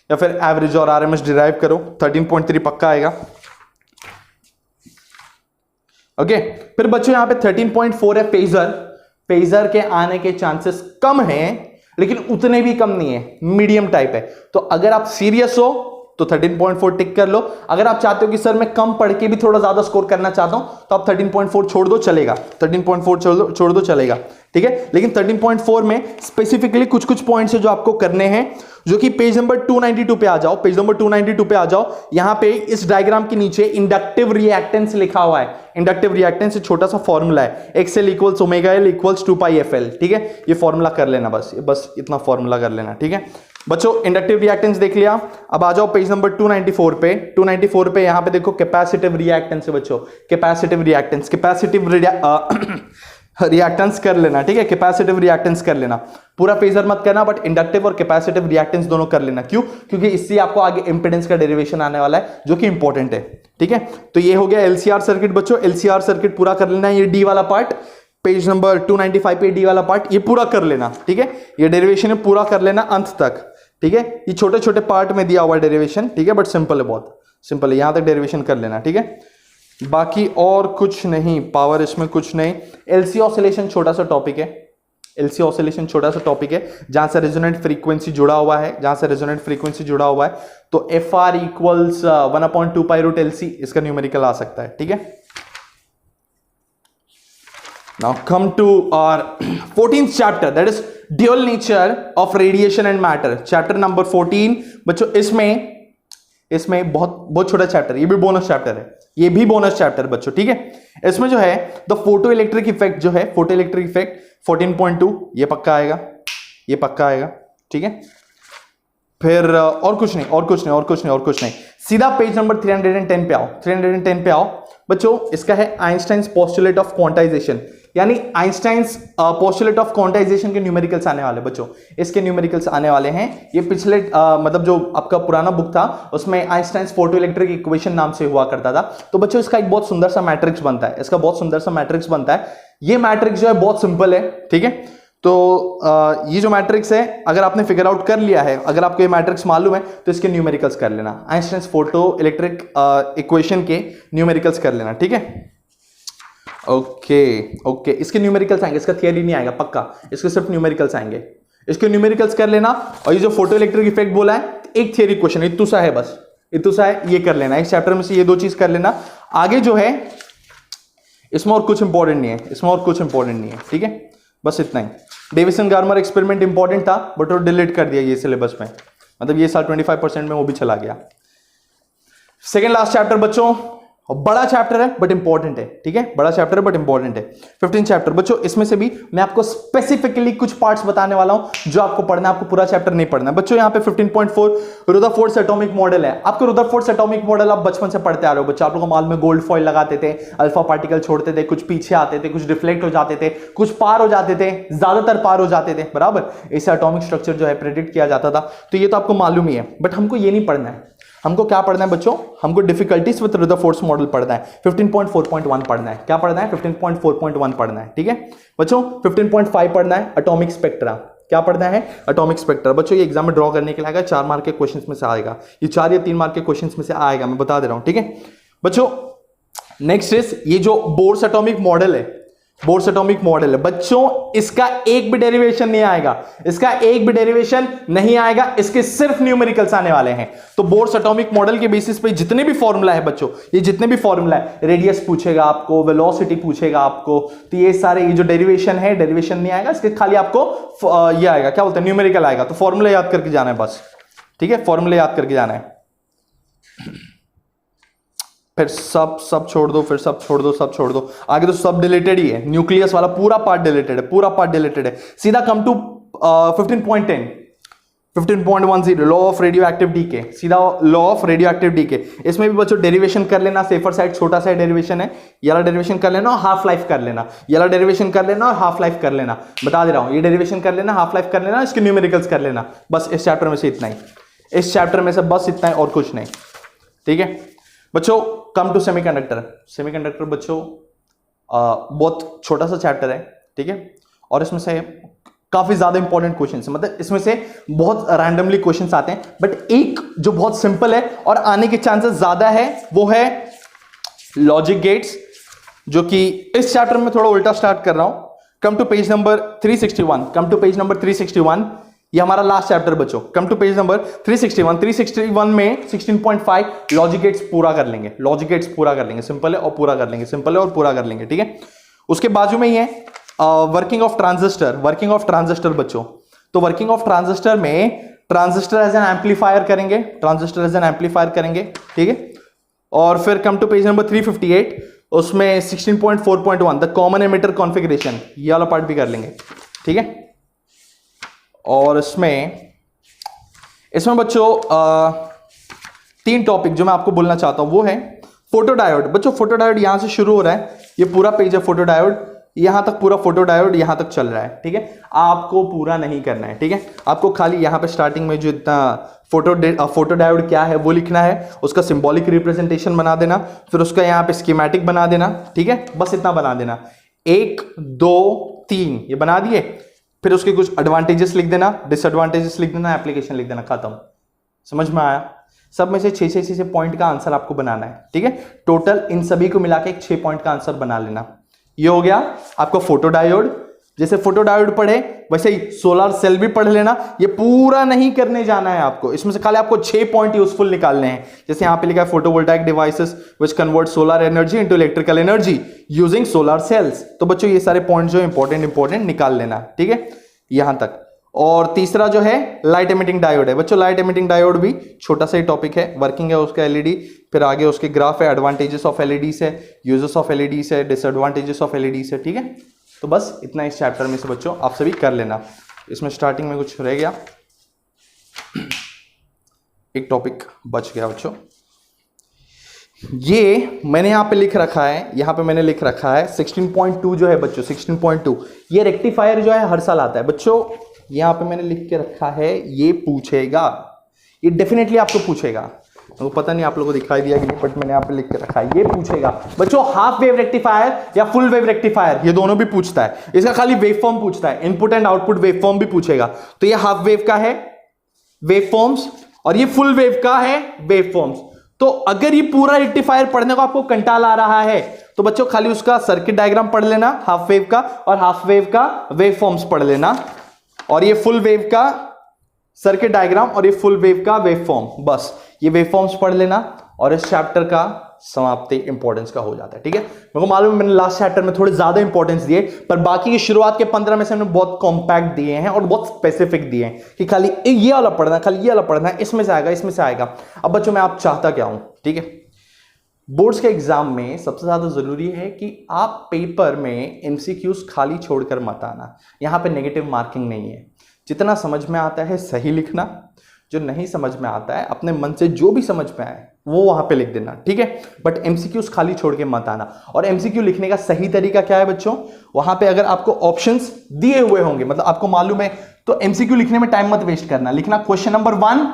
या फिर एवरेज और RMS डिराइव करो, 13.3 पक्का आएगा, ओके। फिर बच्चों यहां पे 13.4 है फेजर के आने के चांसेस कम हैं, लेकिन उतने भी कम नहीं है, मीडियम टाइप है। तो अगर आप सीरियस हो तो 13.4 टिक कर लो। अगर आप चाहते हो कि सर मैं कम पढ़ के भी थोड़ा ज्यादा स्कोर करना चाहता हूं, तो आप 13.4 छोड़ दो, चलेगा, 13.4 छोड़ दो, चलेगा, ठीक है। लेकिन 13.4 में स्पेसिफिकली कुछ पॉइंट्स है जो आपको करने हैं, जो कि पेज नंबर 292 पे आ जाओ, पेज नंबर 292 पे आ जाओ। यहां पे इस डायग्राम के नीचे इंडक्टिव रिएक्टेंस लिखा हुआ है। इंडक्टिव रिएक्टेंस छोटा सा फॉर्मूला है, XL equals omega L equals 2πfl, ठीक है। ये फॉर्मूला कर लेना, बस इतना फॉर्मूला कर लेना, ठीक है। बच्चों इंडक्टिव रिएक्टेंस देख लिया, अब आ जाओ पेज नंबर 294 पे। 294 पे यहां पे देखो कैपेसिटिव रिएक्टेंस है बच्चों, कैपेसिटिव रिएक्टेंस कर लेना, ठीक है। कैपेसिटिव रिएक्टेंस कर लेना, पूरा फेजर मत करना, बट इंडक्टिव और कैपेसिटिव रिएक्टेंस दोनों कर लेना। क्यों? क्योंकि इससे आपको आगे इंपेडेंस का डेरिवेशन आने वाला है, जो कि इंपॉर्टेंट है, ठीक है। तो ये हो गया LCR सर्किट बच्चों, LCR सर्किट पूरा कर लेना। ये डी वाला पार्ट पेज नंबर 295 पे, डी वाला पार्ट ये पूरा कर लेना, ठीक है। ये डेरिवेशन है पूरा कर लेना अंत तक, ठीक है। ये छोटे छोटे पार्ट में दिया हुआ डेरिवेशन, ठीक है, बट सिंपल है, बहुत सिंपल है, यहां तक डेरिवेशन कर लेना, ठीक है। बाकी और कुछ नहीं, पावर इसमें कुछ नहीं। LC ऑसिलेशन छोटा सा टॉपिक है, LC ऑसिलेशन छोटा सा टॉपिक है जहां से रेजोनेंट फ्रीक्वेंसी जुड़ा हुआ है, तो FR equals 1/2 pi root LC, इसका न्यूमेरिकल आ सकता है, ठीक है। Now come to our 14th chapter, that is dual nature of radiation and matter, chapter number 14। बच्चों इसमें बहुत छोटा चैप्टर, ये भी बोनस चैप्टर है, ये भी बोनस चैप्टर बच्चों, ठीक है। इसमें जो है द फोटो इलेक्ट्रिक इफेक्ट जो है, फोटो इलेक्ट्रिक इफेक्ट 14.2 ये पक्का आएगा, ठीक है। फिर और कुछ नहीं, सीधा पेज नंबर 310 पे आओ बच्चों। इसका है आइंस्टाइन्स पोस्टुलेट ऑफ क्वांटाइजेशन, यानी आइंस्टाइन्स पोस्टुलेट ऑफ क्वांटाइजेशन के न्यूमेरिकल्स आने वाले बच्चों, इसके न्यूमेरिकल्स आने वाले हैं। ये पिछले मतलब जो आपका पुराना बुक था उसमें आइंस्टाइन्स फोटो इलेक्ट्रिक इक्वेशन नाम से हुआ करता था। तो बच्चों इसका एक बहुत सुंदर सा मैट्रिक्स बनता है, ये मैट्रिक्स जो है बहुत सिंपल है, ठीक है। तो ये जो मैट्रिक्स है अगर आपने फिगर आउट कर लिया है, अगर आपको ये मैट्रिक्स मालूम है तो इसके न्यूमेरिकल्स कर लेना, आइंस्टाइन्स फोटो इलेक्ट्रिक इक्वेशन के न्यूमेरिकल्स कर लेना, ठीक है। ओके, इसके न्यूमेरिकल्स आएंगे, इसका थियरी नहीं आएगा पक्का, इसके सिर्फ न्यूमेरिकल्स आएंगे, इसके न्यूमेरिकल्स कर लेना। और ये जो फोटो इलेक्ट्रिक इफेक्ट बोला है, एक थियरी क्वेश्चन इतू सा है, बस इतू सा है, ये कर लेना, इस चैप्टर में से ये दो चीज कर लेना। आगे जो है इसमें और कुछ इंपॉर्टेंट नहीं है, ठीक है, बस इतना ही। डेविसन गार्मर एक्सपेरिमेंट इंपॉर्टेंट था बट वो डिलीट कर दिया ये सिलेबस में, मतलब ये साल 25% में वो भी चला गया। सेकेंड लास्ट चैप्टर बच्चों, बड़ा चैप्टर है बट इंपॉर्टेंट है, ठीक है, 15th चैप्टर बच्चों। इसमें से भी मैं आपको स्पेसिफिकली कुछ पार्ट्स बताने वाला हूं जो आपको पढ़ना है, आपको पूरा चैप्टर नहीं पढ़ना है बच्चों। यहाँ पे 15.4 रुदरफोर्ड एटॉमिक मॉडल है। आपको रुदरफोर्ड एटॉमिक मॉडल आप बचपन से पढ़ते आ रहे हो बच्चों, आप लोगों को मालूम है, गोल्ड फॉइल लगाते थे, अल्फा पार्टिकल छोड़ते थे, कुछ पीछे आते थे, कुछ रिफ्लेक्ट हो जाते थे, कुछ पार हो जाते थे, ज्यादातर पार हो जाते थे, बराबर। इससे एटॉमिक स्ट्रक्चर जो है प्रेडिक्ट किया जाता था, तो ये तो आपको मालूम ही है। बट हमको ये नहीं पढ़ना है, हमको क्या पढ़ना है बच्चों, हमको डिफिकल्टीज विद रुदरफोर्ड मॉडल पढ़ना है, 15.4.1 पढ़ना है। क्या पढ़ना है? 15.4.1 पढ़ना है, ठीक है बच्चों। 15.5 पढ़ना है एटॉमिक स्पेक्ट्रा। क्या पढ़ना है? एटॉमिक स्पेक्ट्रा बच्चों। ये एग्जाम में ड्रॉ करने के लिए आएगा, 4 मार्क के क्वेश्चंस में से आएगा, ये 4 या 3 मार्क के क्वेश्चंस में से आएगा, मैं बता दे रहा हूं, ठीक है बच्चों। नेक्स्ट इज ये जो बोर्स एटॉमिक मॉडल है, बोर्स एटॉमिक मॉडल है बच्चों, इसका एक भी डेरिवेशन नहीं आएगा, इसका एक भी डेरिवेशन नहीं आएगा, इसके सिर्फ न्यूमेरिकल्स आने वाले हैं। तो बोर्स एटॉमिक मॉडल के बेसिस पे जितने भी फॉर्मूला है बच्चों, ये जितने भी फॉर्मूला है, रेडियस पूछेगा आपको, वेलोसिटी पूछेगा आपको, तो ये सारे ये जो डेरिवेशन है, डेरिवेशन नहीं आएगा, इसके खाली आपको ये आएगा, क्या बोलते हैं, न्यूमेरिकल आएगा। तो फॉर्मूला याद करके जाना है बस, ठीक है, फॉर्मूला याद करके जाना है। फिर सब छोड़ दो, फिर सब छोड़ दो, आगे तो सब डिलीटेड ही है, न्यूक्लियस वाला पूरा पार्ट डिलीटेड है, सीधा come to 15.10 law of radioactive decay, सीधा law of radioactive decay. इसमें भी बच्चों डेरिवेशन कर लेना, सेफर साइड छोटा सा डेरिवेशन है, ये वाला डेरिवेशन कर लेना और हाफ लाइफ कर लेना, ये वाला डेरिवेशन कर लेना और हाफ लाइफ कर लेना, बता दे रहा हूं, ये डेरिवेशन कर लेना, हाफ लाइफ कर लेना, इसके न्यूमेरिकल्स कर लेना, बस इस चैप्टर में से इतना ही, इस चैप्टर में से बस इतना ही और कुछ नहीं, ठीक है बच्चों। कम टू सेमीकंडक्टर बच्चों, बहुत छोटा सा चैप्टर है, ठीक है, और इसमें से काफी ज्यादा इंपॉर्टेंट क्वेश्चंस है, मतलब इसमें से बहुत रैंडमली क्वेश्चंस आते हैं, बट एक जो बहुत सिंपल है और आने के चांसेस ज्यादा है वो है लॉजिक गेट्स, जो कि इस चैप्टर में थोड़ा उल्टा स्टार्ट कर रहा हूं। कम टू पेज नंबर 361, ये हमारा लास्ट चैप्टर बच्चों। कम टू पेज नंबर 361 में 16.5 लॉजिक गेट्स पूरा कर लेंगे, सिंपल है और पूरा कर लेंगे, ठीक है। उसके बाजू में ही है वर्किंग ऑफ ट्रांजिस्टर बच्चों। तो वर्किंग ऑफ ट्रांजिस्टर में ट्रांजिस्टर एज एन एम्पलीफायर करेंगे, ठीक है। और फिर कम टू पेज नंबर 358, उसमें 16.4.1 द कॉमन एमिटर कॉन्फ़िगरेशन, ये वाला पार्ट भी कर लेंगे, ठीक है। और इसमें बच्चों 3 टॉपिक जो मैं आपको बोलना चाहता हूं वो है फोटोडायोड बच्चों। फोटोडायोड यहां से शुरू हो रहा है, ये पूरा पेज है फोटोडायोड, यहां तक पूरा फोटोडायोड यहां तक चल रहा है, ठीक है। आपको पूरा नहीं करना है, ठीक है, आपको खाली यहां पे स्टार्टिंग में जो इतना फोटोडायोड क्या है वो लिखना है, उसका सिंबॉलिक रिप्रेजेंटेशन बना देना, फिर उसका यहां पे स्कीमेटिक बना देना, ठीक है, बस इतना बना देना। 1 2 3 ये बना दिए, फिर उसके कुछ एडवांटेजेस लिख देना, डिसएडवांटेजेस लिख देना, एप्लीकेशन लिख देना, खत्म। समझ में आया? सब में से 6 पॉइंट का आंसर आपको बनाना है, ठीक है। टोटल इन सभी को मिला के एक 6 पॉइंट का आंसर बना लेना। ये हो गया आपका फोटोडायोड, जैसे फोटोडायोड पढ़े वैसे ही सोलर सेल भी पढ़ लेना। ये पूरा नहीं करने जाना है आपको, इसमें से खाली आपको 6 पॉइंट यूजफुल निकालने हैं। जैसे यहां पे लिखा है photovoltaic devices which convert solar energy into electrical energy using solar cells. तो बच्चों ये सारे पॉइंट जो इंपॉर्टेंट निकाल लेना, ठीक है, यहां तक। और तीसरा जो है लाइट एमिटिंग डायोड है बच्चों। लाइट एमिटिंग डायोड भी छोटा सा ही टॉपिक है, वर्किंग है उसका एलईडी, फिर आगे उसके ग्राफ है, एडवांटेजेस ऑफ एलईडीज है, यूजेस ऑफ एलईडीज है, डिसएडवांटेजेस ऑफ एलईडीज है, ठीक है। तो बस इतना इस चैप्टर में से बच्चों आप सभी कर लेना। इसमें स्टार्टिंग में कुछ रह गया, एक टॉपिक बच गया बच्चों। ये मैंने यहां पे लिख रखा है, यहां पे मैंने लिख रखा है 16.2 जो है बच्चों, 16.2 ये रेक्टिफायर जो है हर साल आता है बच्चों। यहां पे मैंने लिख के रखा है, ये पूछेगा, ये डेफिनेटली आपको पूछेगा। तो पता नहीं आप लोगों को दिखाई दिया कि नहीं, बट मैंने यहां पे लिख के रखा है, ये पूछेगा बच्चों। हाफ वेव रेक्टिफायर या फुल वेव रेक्टिफायर, ये दोनों भी पूछता है। इसका खाली वेव फॉर्म पूछता है, input and output wave form भी पूछेगा। तो ये हाफ वेव का है वेव फॉर्म्स, और ये फुल वेव का है वेव फॉर्म्स। तो अगर ये पूरा रेक्टिफायर पढ़ने को आपको कंटाल आ रहा है तो बच्चों खाली उसका सर्किट डायग्राम पढ़ लेना हाफ वेव का, और हाफ वेव का वेव फॉर्म्स पढ़ लेना, और ये फुल वेव का सर्किट डायग्राम और ये फुल वेव का वेव फॉर्म। बस ये वेव फॉर्म्स पढ़ लेना और इस चैप्टर का समाप्ति इंपॉर्टेंस का हो जाता है, ठीक है। मेरे को मालूम है मैंने लास्ट चैप्टर में थोड़े ज्यादा इंपॉर्टेंस दिए, पर बाकी की शुरुआत के 15 में से हमने बहुत कॉम्पैक्ट दिए हैं और बहुत स्पेसिफिक दिए हैं कि खाली ये वाला पढ़ना, खाली ये वाला पढ़ना है, इसमें से आएगा, इसमें से आएगा। अब बच्चों मैं आप चाहता क्या हूं, ठीक है। बोर्ड्स के एग्जाम में सबसे ज्यादा जरूरी है कि आप पेपर में एमसीक्यूज खाली छोड़कर मत आना। यहां पे नेगेटिव मार्किंग नहीं है, जितना समझ में आता है सही लिखना, जो नहीं समझ में आता है अपने मन से जो भी समझ में आए वो वहां पे लिख देना, ठीक है। बट एमसीक्यूज खाली छोड़ के मत आना। और एमसीक्यू लिखने का सही तरीका क्या है बच्चों, वहां पे अगर आपको ऑप्शंस दिए हुए होंगे, मतलब आपको मालूम है, तो एमसीक्यू लिखने में टाइम मत वेस्ट करना। लिखना क्वेश्चन नंबर 1,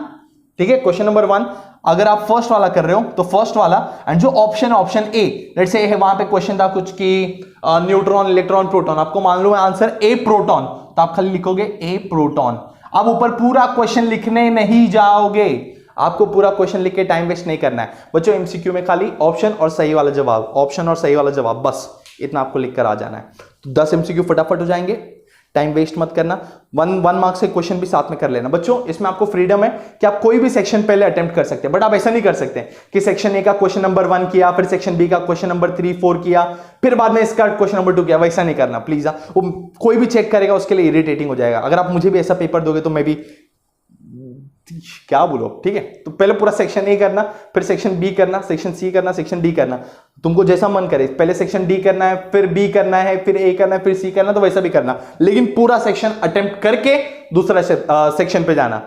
ठीक है, क्वेश्चन नंबर 1। अगर आप फर्स्ट वाला कर रहे हो तो फर्स्ट वाला, एंड जो ऑप्शन है ऑप्शन ए, लेट्स से है वहां पे क्वेश्चन था कुछ कि न्यूट्रॉन, इलेक्ट्रॉन, प्रोटॉन, आपको मालूम है आंसर ए प्रोटॉन, तो आप खाली लिखोगे ए प्रोटॉन। अब ऊपर पूरा क्वेश्चन लिखने नहीं जाओगे, आपको पूरा क्वेश्चन लिख के टाइम वेस्ट नहीं करना है बच्चों। एमसीक्यू में खाली ऑप्शन और सही वाला जवाब, ऑप्शन और सही वाला जवाब, बस इतना आपको लिख कर आ जाना है। तो 10 एमसीक्यू फटाफट हो जाएंगे, टाइम वेस्ट मत करना। 1 मार्क्स के क्वेश्चन भी साथ में कर लेना बच्चों। इसमें आपको फ्रीडम है कि आप कोई भी सेक्शन पहले अटेम्प्ट कर सकते हैं, बट आप ऐसा नहीं कर सकते कि सेक्शन ए का क्वेश्चन नंबर 1 किया, फिर सेक्शन बी का क्वेश्चन नंबर 3, 4 किया, फिर बाद में इसका क्वेश्चन नंबर 2 किया। वैसा नहीं करना प्लीज। वो कोई भी चेक करेगा उसके लिए इरिटेटिंग हो जाएगा। अगर आप मुझे भी ऐसा पेपर दोगे तो मैं भी क्या बोलो, ठीक है। तो पहले पूरा सेक्शन ए करना, फिर सेक्शन बी करना, सेक्शन सी करना, सेक्शन डी करना, तुमको जैसा मन करे। पहले सेक्शन डी करना है, फिर बी करना है, फिर ए करना है, फिर सी करना, तो वैसा भी करना, लेकिन पूरा सेक्शन अटेम्प्ट करके दूसरा सेक्शन पे जाना।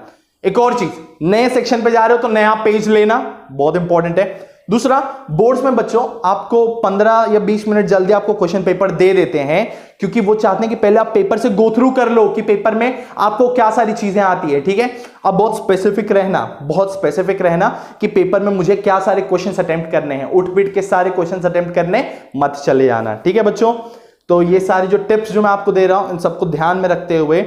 एक और चीज, नए सेक्शन पे जा रहे हो तो नया पेज लेना, बहुत इंपॉर्टेंट है। दूसरा, बोर्ड्स में बच्चों आपको 15 या 20 मिनट जल्दी आपको क्वेश्चन पेपर दे देते हैं, क्योंकि वो चाहते हैं कि पहले आप पेपर से गो थ्रू कर लो कि पेपर में आपको क्या सारी चीजें आती है, ठीक है। अब बहुत स्पेसिफिक रहना, बहुत स्पेसिफिक रहना कि पेपर में मुझे क्या सारे क्वेश्चंस अटेम्प्ट करने हैं। उठ पीट के सारे क्वेश्चंस अटेम्प्ट करने मत चले जाना, ठीक है बच्चों। तो ये सारी जो टिप्स जो मैं आपको दे रहा हूं, इन सबको ध्यान में रखते हुए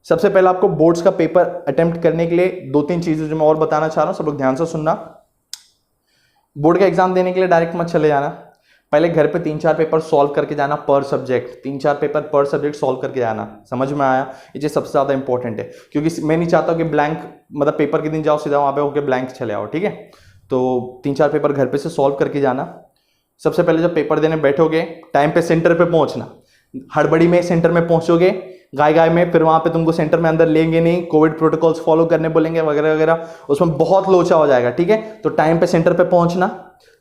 सबसे पहले आपको बोर्ड्स का पेपर अटेम्प्ट करने के लिए 2-3 चीजें जो मैं और बताना चाह रहा हूं, सब लोग ध्यान से सुनना। बोर्ड का एग्जाम देने के लिए डायरेक्ट मत चले जाना, पहले घर पे 3-4 पेपर सॉल्व करके जाना पर सब्जेक्ट, 3-4 पेपर पर सब्जेक्ट सॉल्व करके जाना। समझ में आया? ये चीज सबसे ज्यादा इंपॉर्टेंट है, क्योंकि मैं नहीं चाहता कि ब्लैंक, मतलब पेपर के दिन जाओ सीधा वहां पे होकर ब्लैंक चले आओ, ठीक है। तो 3-4 पेपर घर पे से सॉल्व करके जाना। सबसे पहले जब पेपर देने बैठोगे टाइम पे सेंटर पे पहुंचना। हड़बड़ी में सेंटर में पहुंचोगे गाय में, फिर वहां पे तुमको सेंटर में अंदर लेंगे नहीं, कोविड प्रोटोकॉल्स फॉलो करने बोलेंगे वगैरह वगैरह, उसमें बहुत लोचा हो जाएगा, ठीक है। तो टाइम पे सेंटर पे पहुंचना,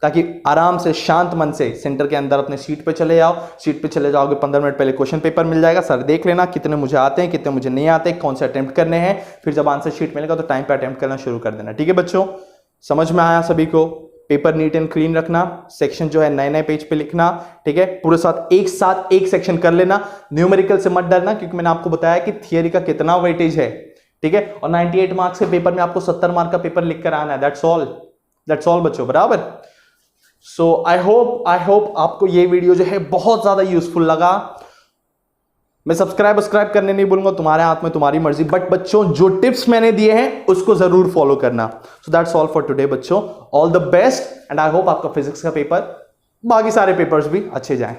ताकि आराम से शांत मन से सेंटर के अंदर अपने सीट पे चले जाओ। सीट पे चले जाओगे, 15 मिनट पहले क्वेश्चन पेपर मिल जाएगा, सर देख लेना कितने मुझे आते हैं, कितने मुझे नहीं आते, कौन से अटेम्प्ट करने हैं। फिर जब आंसर शीट मिलेगा तो टाइम पे अटेम्प्ट करना शुरू कर देना, ठीक है बच्चों। समझ में आया सभी को? पेपर नीट एंड क्लीन रखना, सेक्शन जो है नए पेज पे लिखना, ठीक है। पूरे साथ एक सेक्शन कर लेना। न्यूमेरिकल से मत डरना, क्योंकि मैंने आपको बताया कि थियरी का कितना वेटेज है, ठीक है। और 98 मार्क्स के पेपर में आपको 70 मार्क का पेपर लिख कर आना है। दैट्स ऑल बच्चों, बराबर। सो आई होप आपको ये वीडियो जो है बहुत ज्यादा यूजफुल लगा। मैं सब्सक्राइब करने नहीं बोलूंगा, तुम्हारे हाथ में, तुम्हारी मर्जी, बट बच्चों जो टिप्स मैंने दिए हैं उसको जरूर फॉलो करना। So that's all for today बच्चों, all the best, and I hope आपका फिजिक्स का पेपर, बाकी सारे पेपर्स भी अच्छे जाएं।